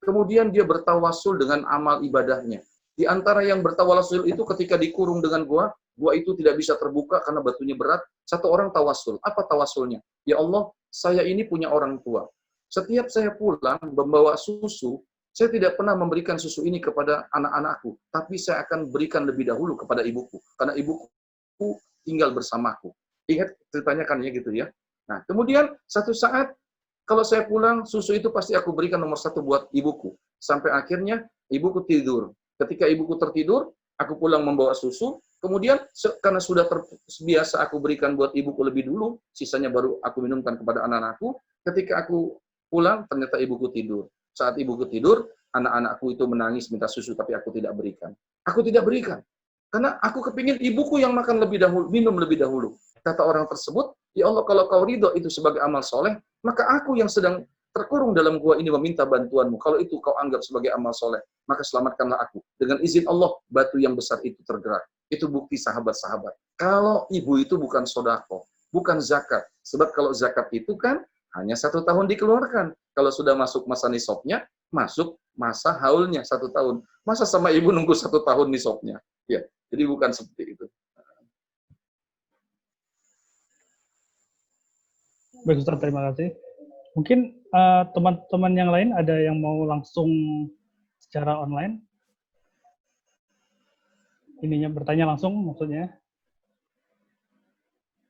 kemudian dia bertawasul dengan amal ibadahnya. Di antara yang bertawasul itu ketika dikurung dengan goa itu tidak bisa terbuka karena batunya berat. 1 orang tawasul. Apa tawasulnya? Ya Allah, saya ini punya orang tua. Setiap saya pulang membawa susu, saya tidak pernah memberikan susu ini kepada anak-anakku, tapi saya akan berikan lebih dahulu kepada ibuku, karena ibuku tinggal bersamaku. Ingat ceritanya kan ya gitu ya. Nah, kemudian satu saat, kalau saya pulang, susu itu pasti aku berikan nomor 1 buat ibuku. Sampai akhirnya, ibuku tidur. Ketika ibuku tertidur, aku pulang membawa susu, kemudian karena sudah terbiasa aku berikan buat ibuku lebih dulu, sisanya baru aku minumkan kepada anak-anakku. Ketika aku pulang, ternyata ibuku tidur. Saat ibuku tidur, anak-anakku itu menangis minta susu, tapi aku tidak berikan. Aku tidak berikan. Karena aku kepingin ibuku yang makan lebih dahulu, minum lebih dahulu. Kata orang tersebut, ya Allah, kalau kau ridho itu sebagai amal soleh, maka aku yang sedang terkurung dalam gua ini meminta bantuanmu. Kalau itu kau anggap sebagai amal soleh, maka selamatkanlah aku. Dengan izin Allah, batu yang besar itu tergerak. Itu bukti sahabat-sahabat. Kalau ibu itu bukan sodako, bukan zakat. Sebab kalau zakat itu kan hanya 1 tahun dikeluarkan. Kalau sudah masuk masa nisabnya, masuk masa haulnya 1 tahun. Masa sama ibu nunggu 1 tahun nisabnya? Ya, jadi bukan seperti itu. Baik, Ustaz, terima kasih. Mungkin teman-teman yang lain ada yang mau langsung secara online? Ininya bertanya langsung maksudnya.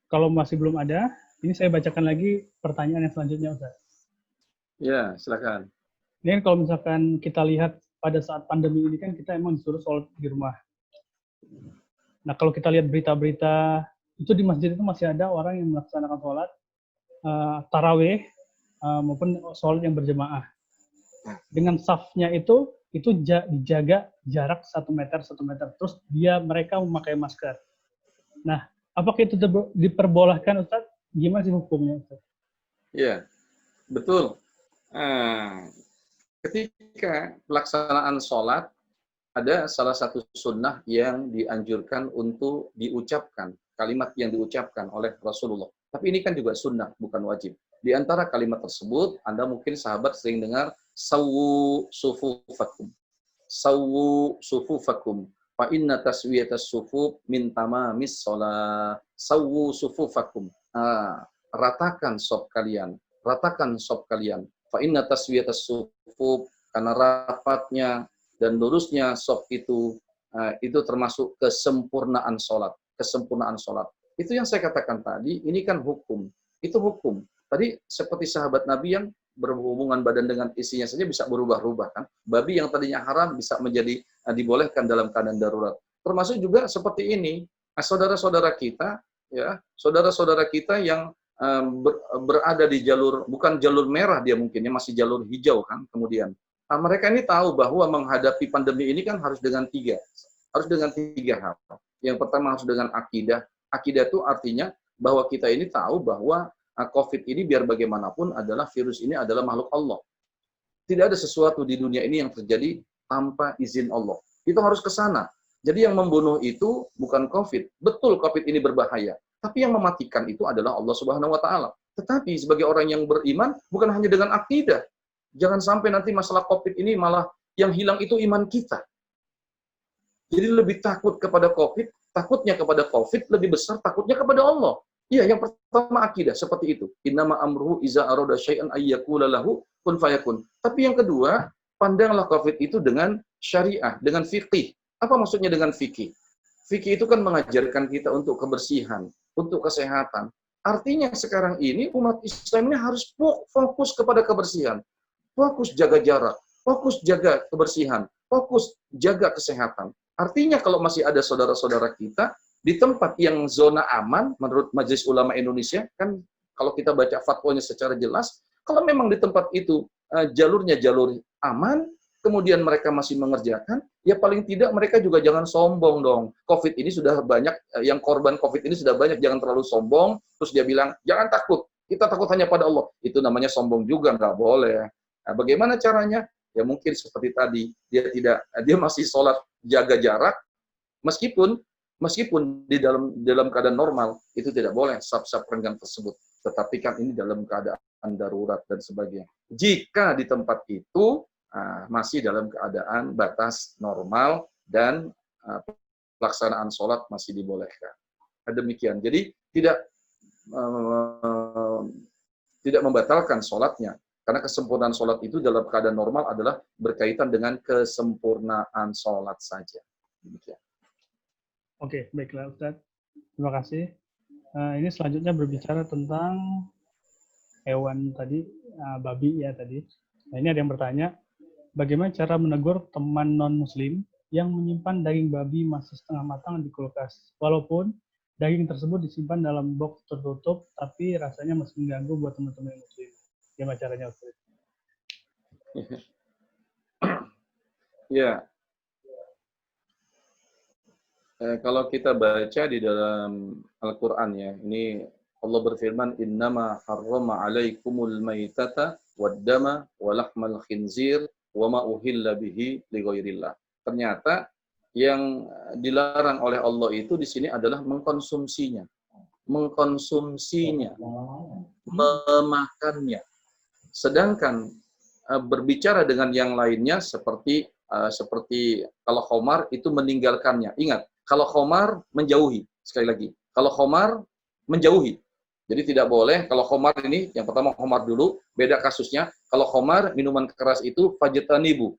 Kalau masih belum ada, ini saya bacakan lagi pertanyaan yang selanjutnya, Ustaz. Ya, silakan. Ini kan kalau misalkan kita lihat pada saat pandemi ini kan kita emang disuruh sholat di rumah. Nah, kalau kita lihat berita-berita, itu di masjid itu masih ada orang yang melaksanakan sholat tarawih maupun sholat yang berjamaah. Dengan safnya itu dijaga jarak 1 meter, 1 meter. Terus mereka memakai masker. Nah, apakah itu diperbolehkan, Ustaz? Gimana sih hukumnya, Ustaz? Ya, betul. Ketika pelaksanaan sholat, ada salah satu sunnah yang dianjurkan untuk diucapkan, kalimat yang diucapkan oleh Rasulullah. Tapi ini kan juga sunnah, bukan wajib. Di antara kalimat tersebut, Anda mungkin sahabat sering dengar, Sawwu sufufakum. Sawwu sufufakum. Fa inna taswiyatas sufuf min tamamis sholat. Sawwu sufufakum. Ratakan sop kalian. Ratakan sop kalian. Fa inna taswiyatas sufuf. Karena rapatnya dan lurusnya sop itu termasuk kesempurnaan sholat. Kesempurnaan sholat. Itu yang saya katakan tadi, ini kan hukum. Itu hukum. Tadi seperti sahabat Nabi yang berhubungan badan dengan istrinya saja bisa berubah-ubah kan. Babi yang tadinya haram bisa menjadi dibolehkan dalam keadaan darurat. Termasuk juga seperti ini, saudara-saudara kita ya, saudara-saudara kita yang berada di jalur, bukan jalur merah dia mungkinnya, masih jalur hijau kan kemudian. Nah, mereka ini tahu bahwa menghadapi pandemi ini kan harus dengan tiga hal. Yang pertama harus dengan akidah. Akidah itu artinya bahwa kita ini tahu bahwa COVID ini biar bagaimanapun adalah virus ini adalah makhluk Allah. Tidak ada sesuatu di dunia ini yang terjadi tanpa izin Allah. Itu harus ke sana. Jadi yang membunuh itu bukan COVID. Betul COVID ini berbahaya. Tapi yang mematikan itu adalah Allah Subhanahu wa taala. Tetapi sebagai orang yang beriman bukan hanya dengan akidah. Jangan sampai nanti masalah COVID ini malah yang hilang itu iman kita. Jadi lebih takut kepada COVID, takutnya kepada COVID lebih besar takutnya kepada Allah. Iya, yang pertama akidah seperti itu. Innama amruhu iza arada syai'an ayyakula lahu kun fayakun. Tapi yang kedua, pandanglah COVID itu dengan syariah, dengan fikih. Apa maksudnya dengan fikih? Fikih itu kan mengajarkan kita untuk kebersihan, untuk kesehatan. Artinya sekarang ini umat Islam ini harus fokus kepada kebersihan. Fokus jaga jarak, fokus jaga kebersihan, fokus jaga kesehatan. Artinya kalau masih ada saudara-saudara kita di tempat yang zona aman, menurut Majelis Ulama Indonesia, kan kalau kita baca fatwanya secara jelas, kalau memang di tempat itu jalurnya jalur aman, kemudian mereka masih mengerjakan, ya paling tidak mereka juga jangan sombong dong. COVID ini sudah banyak, yang korban COVID ini sudah banyak, jangan terlalu sombong, terus dia bilang, jangan takut, kita takut hanya pada Allah. Itu namanya sombong juga, nggak boleh. Nah, bagaimana caranya? Ya mungkin seperti tadi, dia masih sholat jaga jarak, meskipun di dalam keadaan normal itu tidak boleh sab-sab renggang tersebut, tetapi kan ini dalam keadaan darurat dan sebagainya. Jika di tempat itu masih dalam keadaan batas normal dan pelaksanaan sholat masih dibolehkan. Demikian. Jadi tidak membatalkan sholatnya, karena kesempurnaan sholat itu dalam keadaan normal adalah berkaitan dengan kesempurnaan sholat saja. Demikian. Oke, baiklah Ustadz. Terima kasih. Ini selanjutnya berbicara tentang hewan tadi, babi ya tadi. Nah, ini ada yang bertanya, bagaimana cara menegur teman non-muslim yang menyimpan daging babi masih setengah matang di kulkas, walaupun daging tersebut disimpan dalam box tertutup, tapi rasanya masih mengganggu buat teman-teman muslim. Gimana caranya Ustadz? Ya. Kalau kita baca di dalam Al-Quran ya, ini Allah berfirman, Innama harrama alaikumul maitata waddama walahmal khinzir wa ma uhilla bihi li ghairillah. Ternyata yang dilarang oleh Allah itu di sini adalah mengkonsumsinya, memakannya. Sedangkan berbicara dengan yang lainnya seperti kalau khamar itu meninggalkannya. Ingat, kalau khamar menjauhi, sekali lagi, kalau khamar menjauhi. Jadi tidak boleh, kalau khamar ini, yang pertama khamar dulu, beda kasusnya. Kalau khamar, minuman keras itu fajtanibu.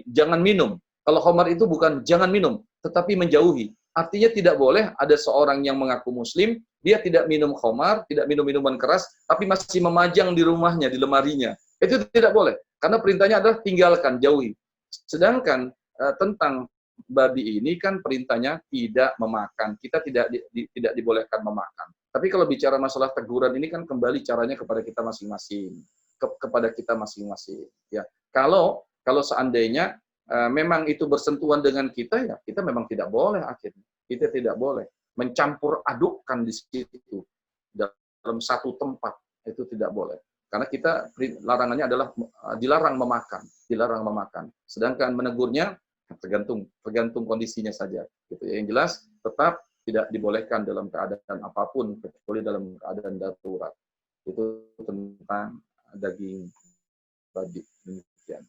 Jangan minum. Kalau khamar itu bukan jangan minum, tetapi menjauhi. Artinya tidak boleh ada seorang yang mengaku muslim, dia tidak minum khamar, tidak minum minuman keras, tapi masih memajang di rumahnya, di lemarinya. Itu tidak boleh. Karena perintahnya adalah tinggalkan, jauhi. Sedangkan tentang babi ini kan perintahnya tidak memakan. Kita tidak dibolehkan memakan. Tapi kalau bicara masalah teguran ini kan kembali caranya kepada kita masing-masing. Kepada kita masing-masing. Ya. Kalau seandainya memang itu bersentuhan dengan kita, ya kita memang tidak boleh akhirnya. Kita tidak boleh mencampur adukkan di situ dalam satu tempat, itu tidak boleh. Karena kita larangannya adalah dilarang memakan. Sedangkan menegurnya tergantung kondisinya saja. Gitu. Yang jelas tetap tidak dibolehkan dalam keadaan apapun kecuali dalam keadaan darurat. Itu tentang daging babi. Demikian.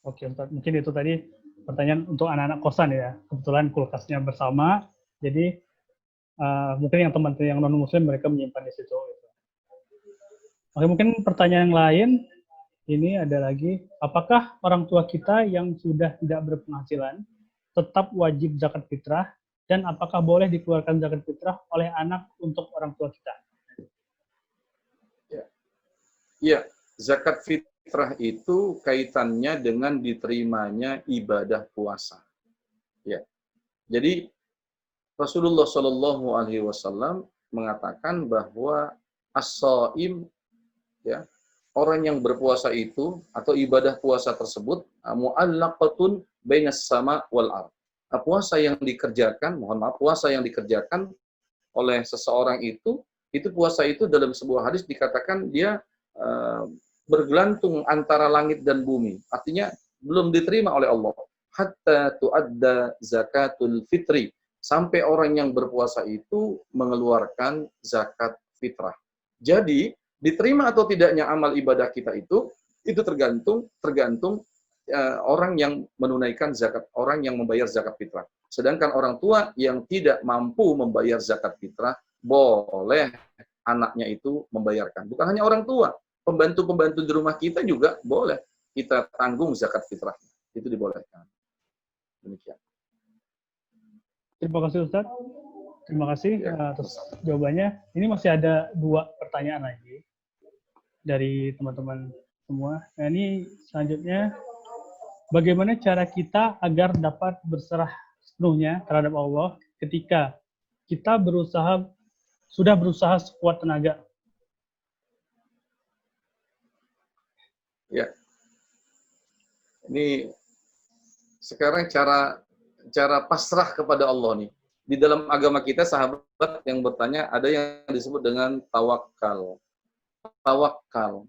Oke, Ustaz. Mungkin itu tadi pertanyaan untuk anak-anak kosan ya. Kebetulan kulkasnya bersama, jadi mungkin yang teman-teman yang non-muslim mereka menyimpan di situ. Oke, mungkin pertanyaan yang lain, ini ada lagi, apakah orang tua kita yang sudah tidak berpenghasilan tetap wajib zakat fitrah, dan apakah boleh dikeluarkan zakat fitrah oleh anak untuk orang tua kita? Ya, zakat fitrah itu kaitannya dengan diterimanya ibadah puasa. Ya, jadi Rasulullah Shallallahu Alaihi Wasallam mengatakan bahwa as-shaim, ya, orang yang berpuasa itu atau ibadah puasa tersebut mu'allaqatun bainas sama wal ard. Puasa yang dikerjakan, mohon maaf, puasa yang dikerjakan oleh seseorang itu puasa itu dalam sebuah hadis dikatakan dia bergelantung antara langit dan bumi. Artinya belum diterima oleh Allah. Hatta tu'adda zakatul fitri. Sampai orang yang berpuasa itu mengeluarkan zakat fitrah. Jadi, diterima atau tidaknya amal ibadah kita itu tergantung orang yang menunaikan zakat, orang yang membayar zakat fitrah. Sedangkan orang tua yang tidak mampu membayar zakat fitrah, boleh anaknya itu membayarkan. Bukan hanya orang tua, pembantu-pembantu di rumah kita juga boleh kita tanggung zakat fitrah. Itu dibolehkan. Demikian. Terima kasih Ustaz. Terima kasih atas jawabannya. Ini masih ada 2 pertanyaan lagi dari teman-teman semua. Nah, ini selanjutnya, bagaimana cara kita agar dapat berserah sepenuhnya terhadap Allah ketika kita sudah berusaha sekuat tenaga? Ya. Ini sekarang cara pasrah kepada Allah nih. Di dalam agama kita, sahabat yang bertanya, ada yang disebut dengan tawakal. Tawakal.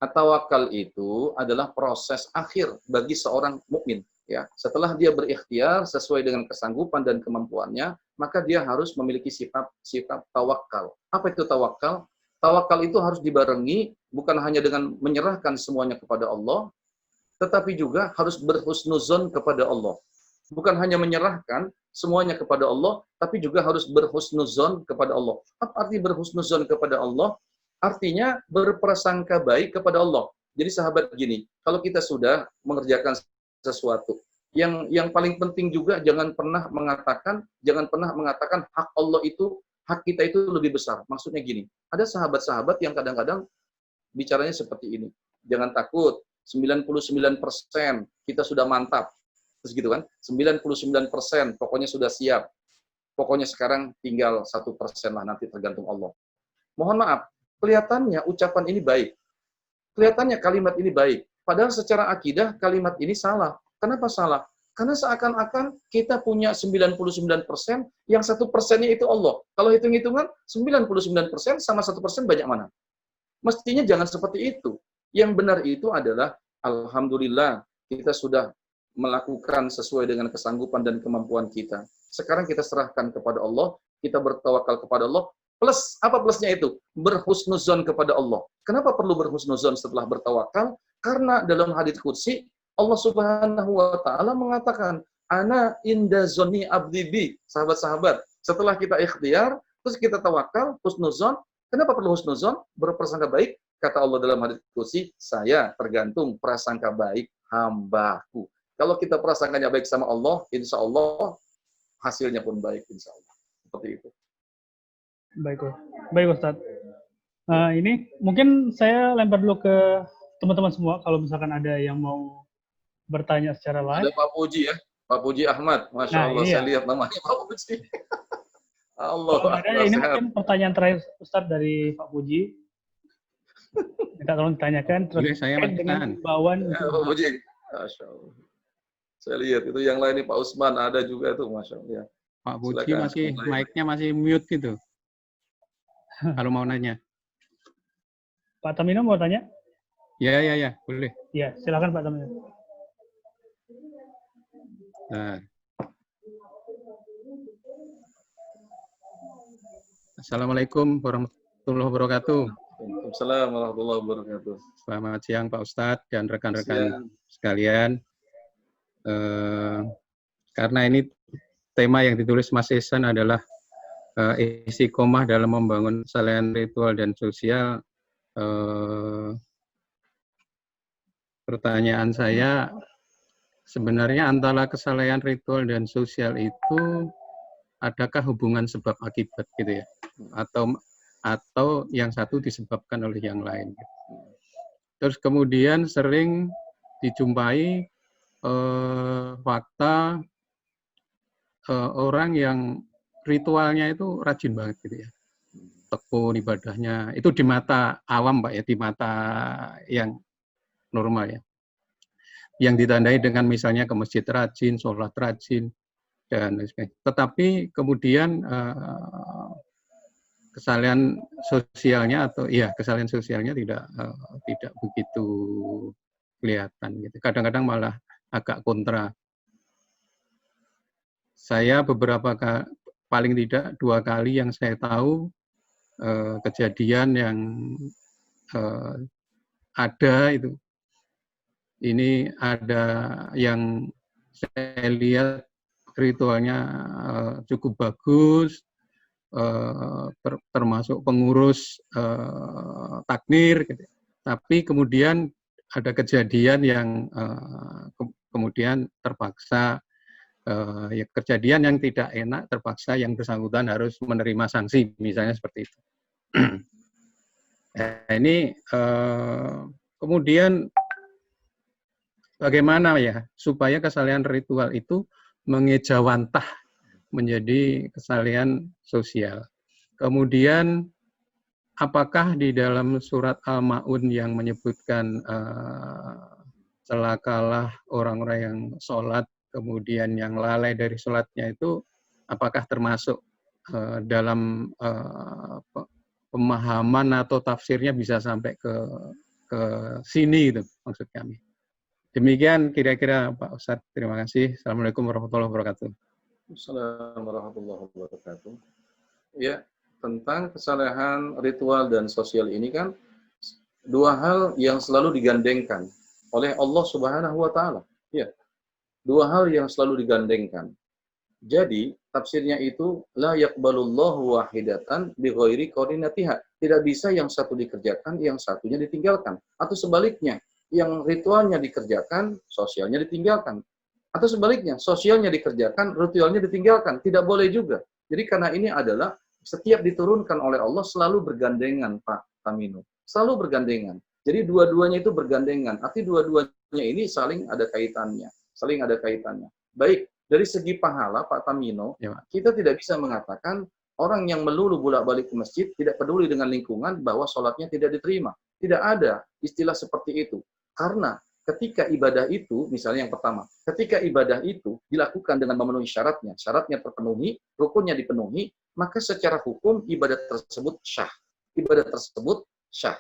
Tawakal itu adalah proses akhir bagi seorang mukmin. Ya, setelah dia berikhtiar sesuai dengan kesanggupan dan kemampuannya, maka dia harus memiliki sifat tawakal. Apa itu tawakal? Tawakal itu harus dibarengi bukan hanya dengan menyerahkan semuanya kepada Allah, tetapi juga harus berhusnuzon kepada Allah. Bukan hanya menyerahkan semuanya kepada Allah, tapi juga harus berhusnuzon kepada Allah. Apa arti berhusnuzon kepada Allah? Artinya berprasangka baik kepada Allah. Jadi sahabat gini, kalau kita sudah mengerjakan sesuatu, yang paling penting juga jangan pernah mengatakan hak Allah itu, hak kita itu lebih besar. Maksudnya gini, ada sahabat-sahabat yang kadang-kadang bicaranya seperti ini. Jangan takut, 99% kita sudah mantap. Terus gitu kan, 99% pokoknya sudah siap. Pokoknya sekarang tinggal 1% lah, nanti tergantung Allah. Mohon maaf, kelihatannya ucapan ini baik. Kelihatannya kalimat ini baik. Padahal secara akidah kalimat ini salah. Kenapa salah? Karena seakan-akan kita punya 99%, yang 1%-nya itu Allah. Kalau hitung-hitungan, 99% sama 1% banyak mana? Mestinya jangan seperti itu. Yang benar itu adalah, alhamdulillah, kita sudah melakukan sesuai dengan kesanggupan dan kemampuan kita. Sekarang kita serahkan kepada Allah, kita bertawakal kepada Allah, plus, apa plusnya itu? Berhusnuzon kepada Allah. Kenapa perlu berhusnuzon setelah bertawakal? Karena dalam hadits qudsi, Allah Subhanahu wa Ta'ala mengatakan, ana inda zonni abdi bi, sahabat-sahabat. Setelah kita ikhtiar, terus kita tawakal, husnuzon. Kenapa perlu husnuzon? Berprasangka baik. Kata Allah dalam hadits qudsi, saya tergantung prasangka baik hambaku. Kalau kita prasangkanya baik sama Allah, insya Allah hasilnya pun baik, insya Allah. Seperti itu. Baik Ustaz. Ini mungkin saya lempar dulu ke teman-teman semua, kalau misalkan ada yang mau bertanya secara live. Ada Pak Puji ya, Pak Puji Ahmad. Masya Allah, saya lihat namanya Pak Puji. Allah. Ini mungkin pertanyaan terakhir Ustaz dari Pak Puji. Minta tolong ditanyakan. Terus saya dengan imbauan Pak Puji. Masya Allah. Saya lihat itu yang lain nih, Pak Usman ada juga tuh, Masya Allah. Pak Puji masih mic-nya masih mute gitu. Kalau mau nanya. Pak Tamino mau tanya? Ya, boleh. Ya, silakan Pak Tamino. Nah. Assalamualaikum warahmatullahi wabarakatuh. Waalaikumsalam warahmatullahi wabarakatuh. Selamat siang Pak Ustadz dan rekan-rekan sekalian. Karena ini tema yang ditulis Mas Ihsan adalah istiqomah dalam membangun kesalahan ritual dan sosial. Pertanyaan saya, sebenarnya antara kesalahan ritual dan sosial itu adakah hubungan sebab akibat gitu ya? Atau yang satu disebabkan oleh yang lain. Terus kemudian sering dijumpai fakta orang yang ritualnya itu rajin banget gitu ya. Tekun ibadahnya itu di mata awam Pak ya, di mata yang normal ya. Yang ditandai dengan misalnya ke masjid rajin, sholat rajin, dan sebagainya. Tetapi kemudian kesalahan sosialnya kesalahan sosialnya tidak begitu kelihatan gitu. Kadang-kadang malah agak kontra. Saya paling tidak 2 kali yang saya tahu kejadian yang ada itu. Ini ada yang saya lihat ritualnya cukup bagus, termasuk pengurus takmir, gitu. Tapi kemudian ada kejadian yang kemudian terpaksa ya kejadian yang tidak enak, terpaksa yang bersangkutan harus menerima sanksi, misalnya seperti itu. Ini kemudian bagaimana ya supaya kesalahan ritual itu mengejawantah menjadi kesalahan sosial. Kemudian apakah di dalam surat Al-Ma'un yang menyebutkan celakalah orang-orang yang sholat, kemudian yang lalai dari sholatnya itu, apakah termasuk dalam pemahaman atau tafsirnya bisa sampai ke sini itu maksud kami. Demikian kira-kira Pak Ustadz, terima kasih. Assalamualaikum warahmatullahi wabarakatuh. Assalamualaikum warahmatullahi wabarakatuh. Ya, tentang kesalahan ritual dan sosial ini kan 2 hal yang selalu digandengkan oleh Allah Subhanahu wa taala. Ya. 2 hal yang selalu digandengkan. Jadi, tafsirnya itu la yaqbalullahu wahidatan bi ghairi qarinatiha. Tidak bisa yang satu dikerjakan, yang satunya ditinggalkan. Atau sebaliknya, yang ritualnya dikerjakan, sosialnya ditinggalkan. Atau sebaliknya, sosialnya dikerjakan, ritualnya ditinggalkan. Tidak boleh juga. Jadi karena ini adalah setiap diturunkan oleh Allah selalu bergandengan, Pak Tamino. Selalu bergandengan. Jadi dua-duanya itu bergandengan. Arti dua-duanya ini saling ada kaitannya. Saling ada kaitannya. Baik, dari segi pahala, Pak Tamino, Ya, kita tidak bisa mengatakan orang yang melulu bolak-balik ke masjid tidak peduli dengan lingkungan bahwa sholatnya tidak diterima. Tidak ada istilah seperti itu. Karena ketika ibadah itu, misalnya yang pertama, ketika ibadah itu dilakukan dengan memenuhi syaratnya terpenuhi, rukunnya dipenuhi, maka secara hukum ibadah tersebut syah. Ibadah tersebut syah.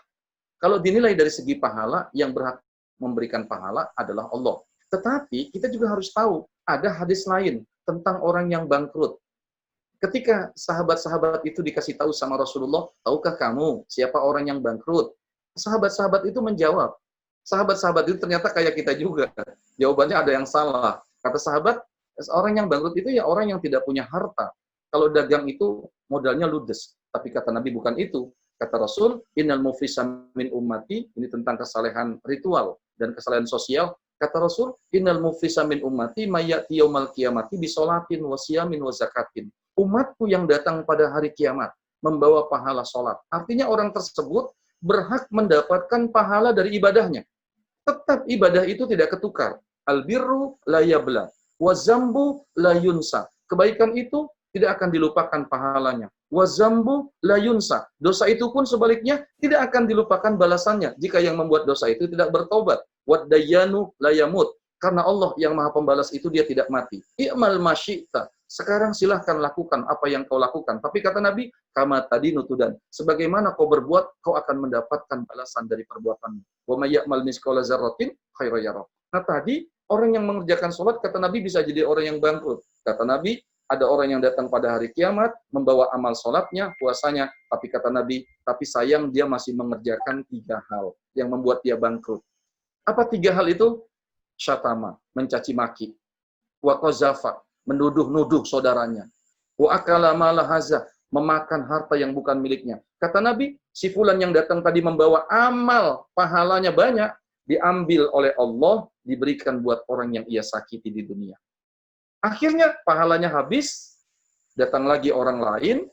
Kalau dinilai dari segi pahala, yang berhak memberikan pahala adalah Allah. Tetapi kita juga harus tahu, ada hadis lain tentang orang yang bangkrut. Ketika sahabat-sahabat itu dikasih tahu sama Rasulullah, tahukah kamu siapa orang yang bangkrut? Sahabat-sahabat itu menjawab. Sahabat-sahabat itu ternyata kayak kita juga. Jawabannya ada yang salah. Kata sahabat, orang yang bangkrut itu ya orang yang tidak punya harta. Kalau dagang itu modalnya ludes. Tapi kata Nabi bukan itu. Kata Rasul, innal muflisa min ummati, ini tentang kesalehan ritual dan kesalehan sosial. Kata Rasul, innal muflisa min ummati mayyati yaumal qiyamati bisolatin wa siyamin wa zakatin. Umatku yang datang pada hari kiamat membawa pahala sholat. Artinya orang tersebut berhak mendapatkan pahala dari ibadahnya. Tetap ibadah itu tidak ketukar. Albirru la yabla, wa zambu la yunsa. Kebaikan itu tidak akan dilupakan pahalanya. Wa zambu la yunsa. Dosa itu pun sebaliknya tidak akan dilupakan balasannya jika yang membuat dosa itu tidak bertobat. Wa dayyanu la yamut. Karena Allah yang Maha Pembalas itu dia tidak mati. I'mal masyi'ta. Sekarang silahkan lakukan apa yang kau lakukan. Tapi kata Nabi, kama tadi nutudan. Sebagaimana kau berbuat, kau akan mendapatkan balasan dari perbuatanmu. Wa may ya'mal misqala dzarratin khairan yarah. Nah tadi, orang yang mengerjakan sholat, kata Nabi bisa jadi orang yang bangkrut. Kata Nabi, ada orang yang datang pada hari kiamat, membawa amal sholatnya, puasanya. Tapi kata Nabi, tapi sayang dia masih mengerjakan 3 hal yang membuat dia bangkrut. Apa 3 hal itu? Syatama, mencaci maki. Wa qazafa, menuduh-nuduh saudaranya. Wa akala mala haza, memakan harta yang bukan miliknya. Kata Nabi, si fulan yang datang tadi membawa amal, pahalanya banyak, diambil oleh Allah, diberikan buat orang yang ia sakiti di dunia. Akhirnya pahalanya habis, datang lagi orang lain,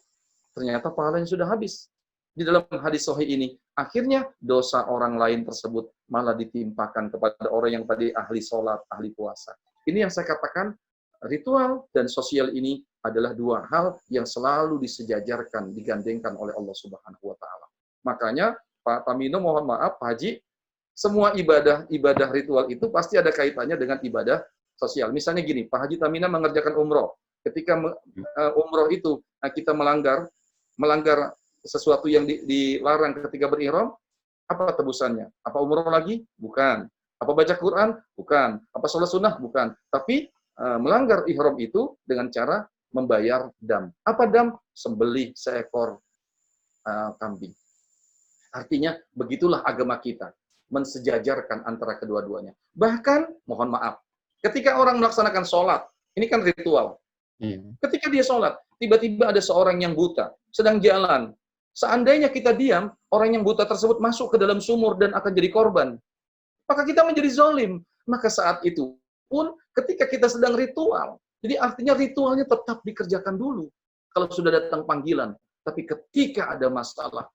ternyata pahalanya sudah habis. Di dalam hadis sahih ini, akhirnya dosa orang lain tersebut malah ditimpakan kepada orang yang tadi ahli sholat, ahli puasa. Ini yang saya katakan, ritual dan sosial ini adalah dua hal yang selalu disejajarkan, digandengkan oleh Allah Subhanahu wa taala. Makanya Pak Tamino, mohon maaf Pak Haji, semua ibadah ritual itu pasti ada kaitannya dengan ibadah sosial. Misalnya gini, Pak Haji Tamina mengerjakan umroh. Ketika umroh itu kita melanggar sesuatu yang dilarang ketika berihram, apa tebusannya? Apa umroh lagi? Bukan. Apa baca Quran? Bukan. Apa sholat sunnah? Bukan. Tapi melanggar ihram itu dengan cara membayar dam. Apa dam? Sembelih seekor kambing. Artinya, begitulah agama kita. Mensejajarkan antara kedua-duanya. Bahkan, mohon maaf, ketika orang melaksanakan sholat, ini kan ritual. Ketika dia sholat, tiba-tiba ada seorang yang buta, sedang jalan. Seandainya kita diam, orang yang buta tersebut masuk ke dalam sumur dan akan jadi korban. Maka kita menjadi zalim. Maka saat itu pun ketika kita sedang ritual, jadi artinya ritualnya tetap dikerjakan dulu. Kalau sudah datang panggilan. Tapi ketika ada masalah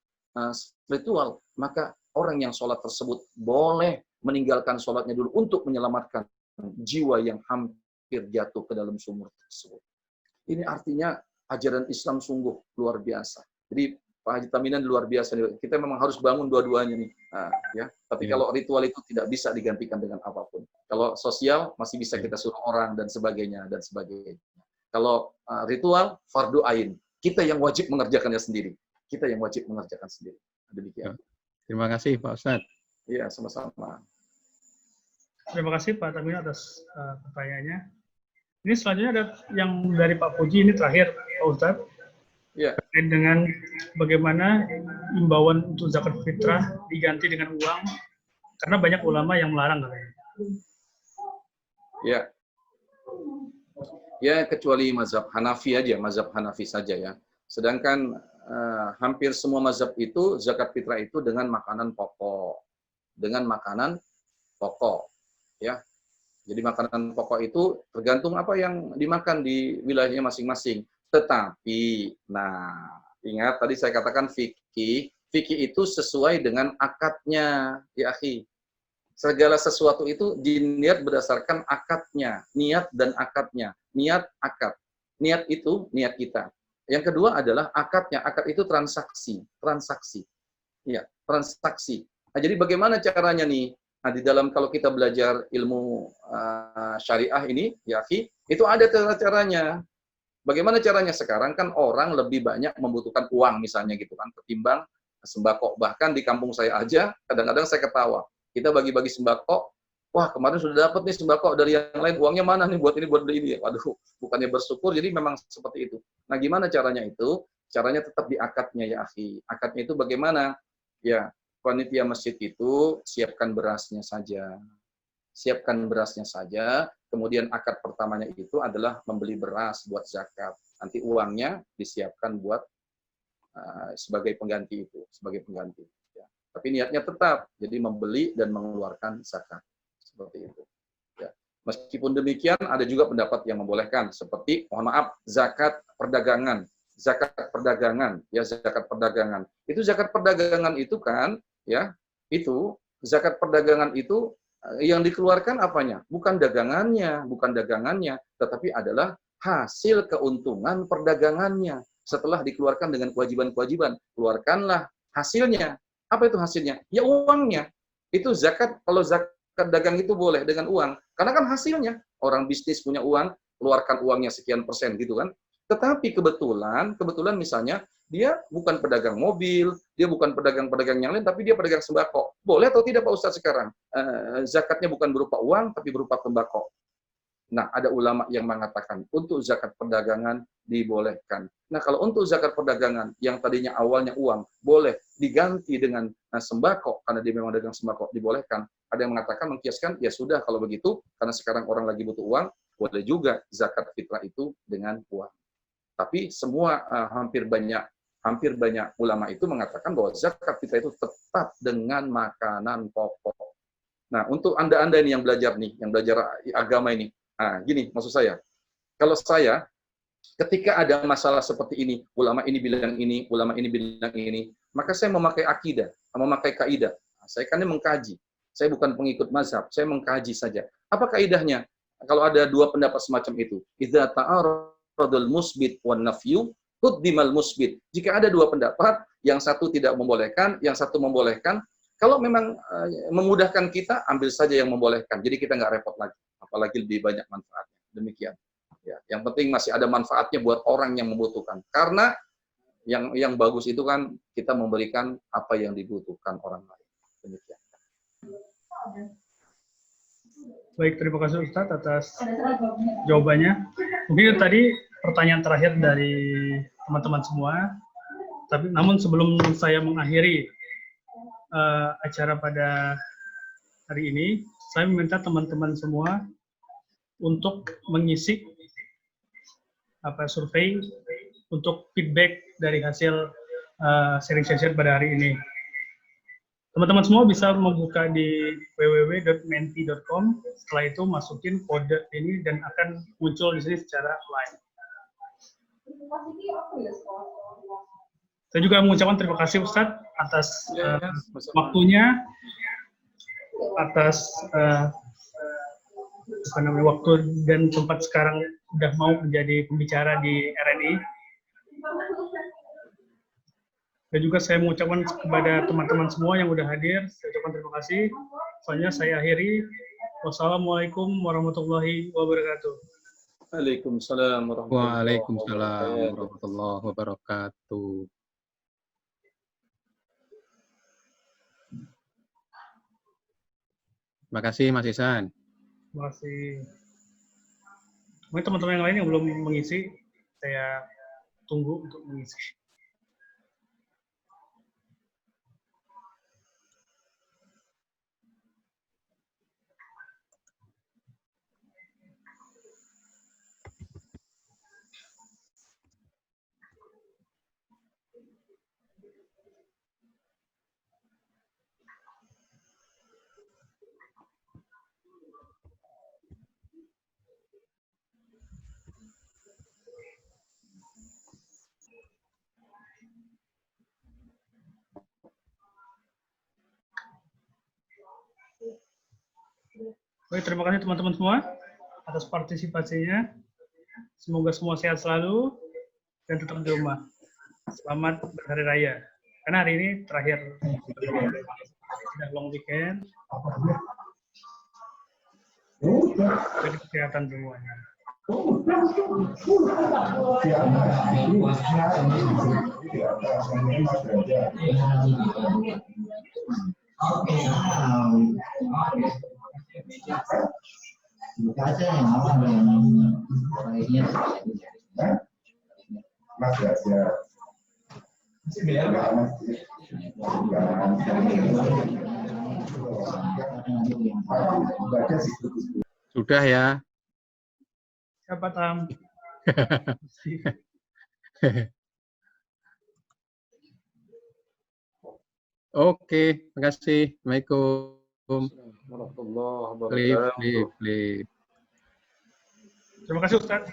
ritual, maka orang yang sholat tersebut boleh meninggalkan sholatnya dulu untuk menyelamatkan jiwa yang hampir jatuh ke dalam sumur tersebut. Ini artinya ajaran Islam sungguh luar biasa. Jadi Pak Haji Taminan luar biasa. Kita memang harus bangun dua-duanya nih. Ya. Tapi kalau ritual itu tidak bisa digantikan dengan apapun. Kalau sosial masih bisa kita suruh orang dan sebagainya dan sebagainya. Kalau ritual fardu ain, kita yang wajib mengerjakannya sendiri. Kita yang wajib mengerjakan sendiri. Demikian. Terima kasih Pak Ustadz. Iya, sama-sama. Terima kasih Pak Tamino atas pertanyaannya. Ini selanjutnya ada yang dari Pak Puji, ini terakhir Pak Ustadz. Ya. Terkait dengan bagaimana imbauan untuk zakat fitrah diganti dengan uang, karena banyak ulama yang melarang katanya. Ya. Ya, kecuali mazhab Hanafi aja, mazhab Hanafi saja ya. Sedangkan hampir semua mazhab itu zakat fitrah itu dengan makanan pokok. Dengan makanan pokok, ya. Jadi makanan pokok itu tergantung apa yang dimakan di wilayahnya masing-masing. Tetapi, nah, ingat tadi saya katakan fikih itu sesuai dengan akadnya, ya akhi. Segala sesuatu itu diniat berdasarkan akadnya, niat dan akadnya. Niat, akad. Niat itu niat kita. Yang kedua adalah akadnya. Akad itu transaksi. Ya, transaksi. Nah, jadi bagaimana caranya nih? Nah, di dalam kalau kita belajar ilmu syariah ini, ya akhi, itu ada cara-caranya. Bagaimana caranya sekarang kan orang lebih banyak membutuhkan uang misalnya gitu kan, ketimbang sembako. Bahkan di kampung saya aja, kadang-kadang saya ketawa. Kita bagi-bagi sembako, wah kemarin sudah dapat nih sembako dari yang lain, uangnya mana nih buat ini, buat beli ini. Waduh, bukannya bersyukur, jadi memang seperti itu. Nah, gimana caranya itu? Caranya tetap di akadnya ya akhi. Akadnya itu bagaimana? Ya, panitia masjid itu siapkan berasnya saja. Siapkan berasnya saja. Kemudian akad pertamanya itu adalah membeli beras buat zakat. Nanti uangnya disiapkan buat sebagai pengganti itu, sebagai pengganti. Ya. Tapi niatnya tetap, jadi membeli dan mengeluarkan zakat. Seperti itu. Ya. Meskipun demikian, ada juga pendapat yang membolehkan. Seperti, mohon maaf, zakat perdagangan. Zakat perdagangan. Ya, zakat perdagangan. Itu zakat perdagangan itu kan, ya, itu, zakat perdagangan itu yang dikeluarkan apanya? Bukan dagangannya, tetapi adalah hasil keuntungan perdagangannya. Setelah dikeluarkan dengan kewajiban-kewajiban, keluarkanlah hasilnya. Apa itu hasilnya? Ya uangnya. Itu zakat, kalau zakat dagang itu boleh dengan uang. Karena kan hasilnya, orang bisnis punya uang, keluarkan uangnya sekian persen gitu kan. Tetapi kebetulan misalnya, dia bukan pedagang mobil, dia bukan pedagang-pedagang yang lain, tapi dia pedagang sembako. Boleh atau tidak Pak Ustadz sekarang? Zakatnya bukan berupa uang, tapi berupa tembakau. Nah, ada ulama yang mengatakan untuk zakat perdagangan dibolehkan. Nah, kalau untuk zakat perdagangan yang tadinya awalnya uang, boleh diganti dengan sembako, karena dia memang dagang sembako, dibolehkan. Ada yang mengatakan, mengkiaskan, ya sudah kalau begitu, karena sekarang orang lagi butuh uang, boleh juga zakat fitrah itu dengan uang. Tapi semua hampir banyak ulama itu mengatakan bahwa zakat fitrah itu tetap dengan makanan pokok. Nah, untuk Anda ini yang belajar agama ini, gini maksud saya. Kalau saya, ketika ada masalah seperti ini, ulama ini bilang ini, ulama ini bilang ini, maka saya memakai akidah, memakai kaidah. Saya kan mengkaji. Saya bukan pengikut mazhab, saya mengkaji saja. Apa kaidahnya? Kalau ada dua pendapat semacam itu, idza ta'arada ta'arudul musbit wan nafyu quddimal musbit. Jika ada dua pendapat, yang satu tidak membolehkan, yang satu membolehkan, kalau memang memudahkan kita, ambil saja yang membolehkan. Jadi kita nggak repot lagi, apalagi lebih banyak manfaatnya. Demikian. Ya, yang penting masih ada manfaatnya buat orang yang membutuhkan. Karena yang bagus itu kan kita memberikan apa yang dibutuhkan orang lain. Demikian. Baik, terima kasih Ustadz atas jawabannya. Mungkin itu tadi pertanyaan terakhir dari teman-teman semua. Namun sebelum saya mengakhiri acara pada hari ini, saya meminta teman-teman semua untuk mengisi survei untuk feedback dari hasil sharing session pada hari ini. Teman-teman semua bisa membuka di www.menti.com. Setelah itu masukin kode ini dan akan muncul di sini secara live. Saya juga mengucapkan terima kasih Ustadz atas waktunya, atas waktu dan tempat sekarang sudah mau menjadi pembicara di RNI. Dan juga saya mengucapkan kepada teman-teman semua yang sudah hadir, saya ucapkan terima kasih. Soalnya saya akhiri. Wassalamualaikum warahmatullahi wabarakatuh. Waalaikumsalam warahmatullahi wabarakatuh. Terima kasih Mas Ihsan. Terima kasih. Mungkin teman-teman yang lain yang belum mengisi, saya tunggu untuk mengisi. Baik, terima kasih teman-teman semua atas partisipasinya. Semoga semua sehat selalu dan tetap di rumah. Selamat berhari raya. Karena hari ini terakhir sudah long weekend. Jadi kesehatan semuanya. Sudah ya. Siapa Tam? Oke, terima kasih. Assalamualaikum. warahmatullahi wabarakatuh. Leave. Terima kasih Ustaz.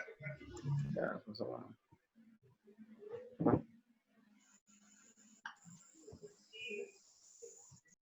Ya,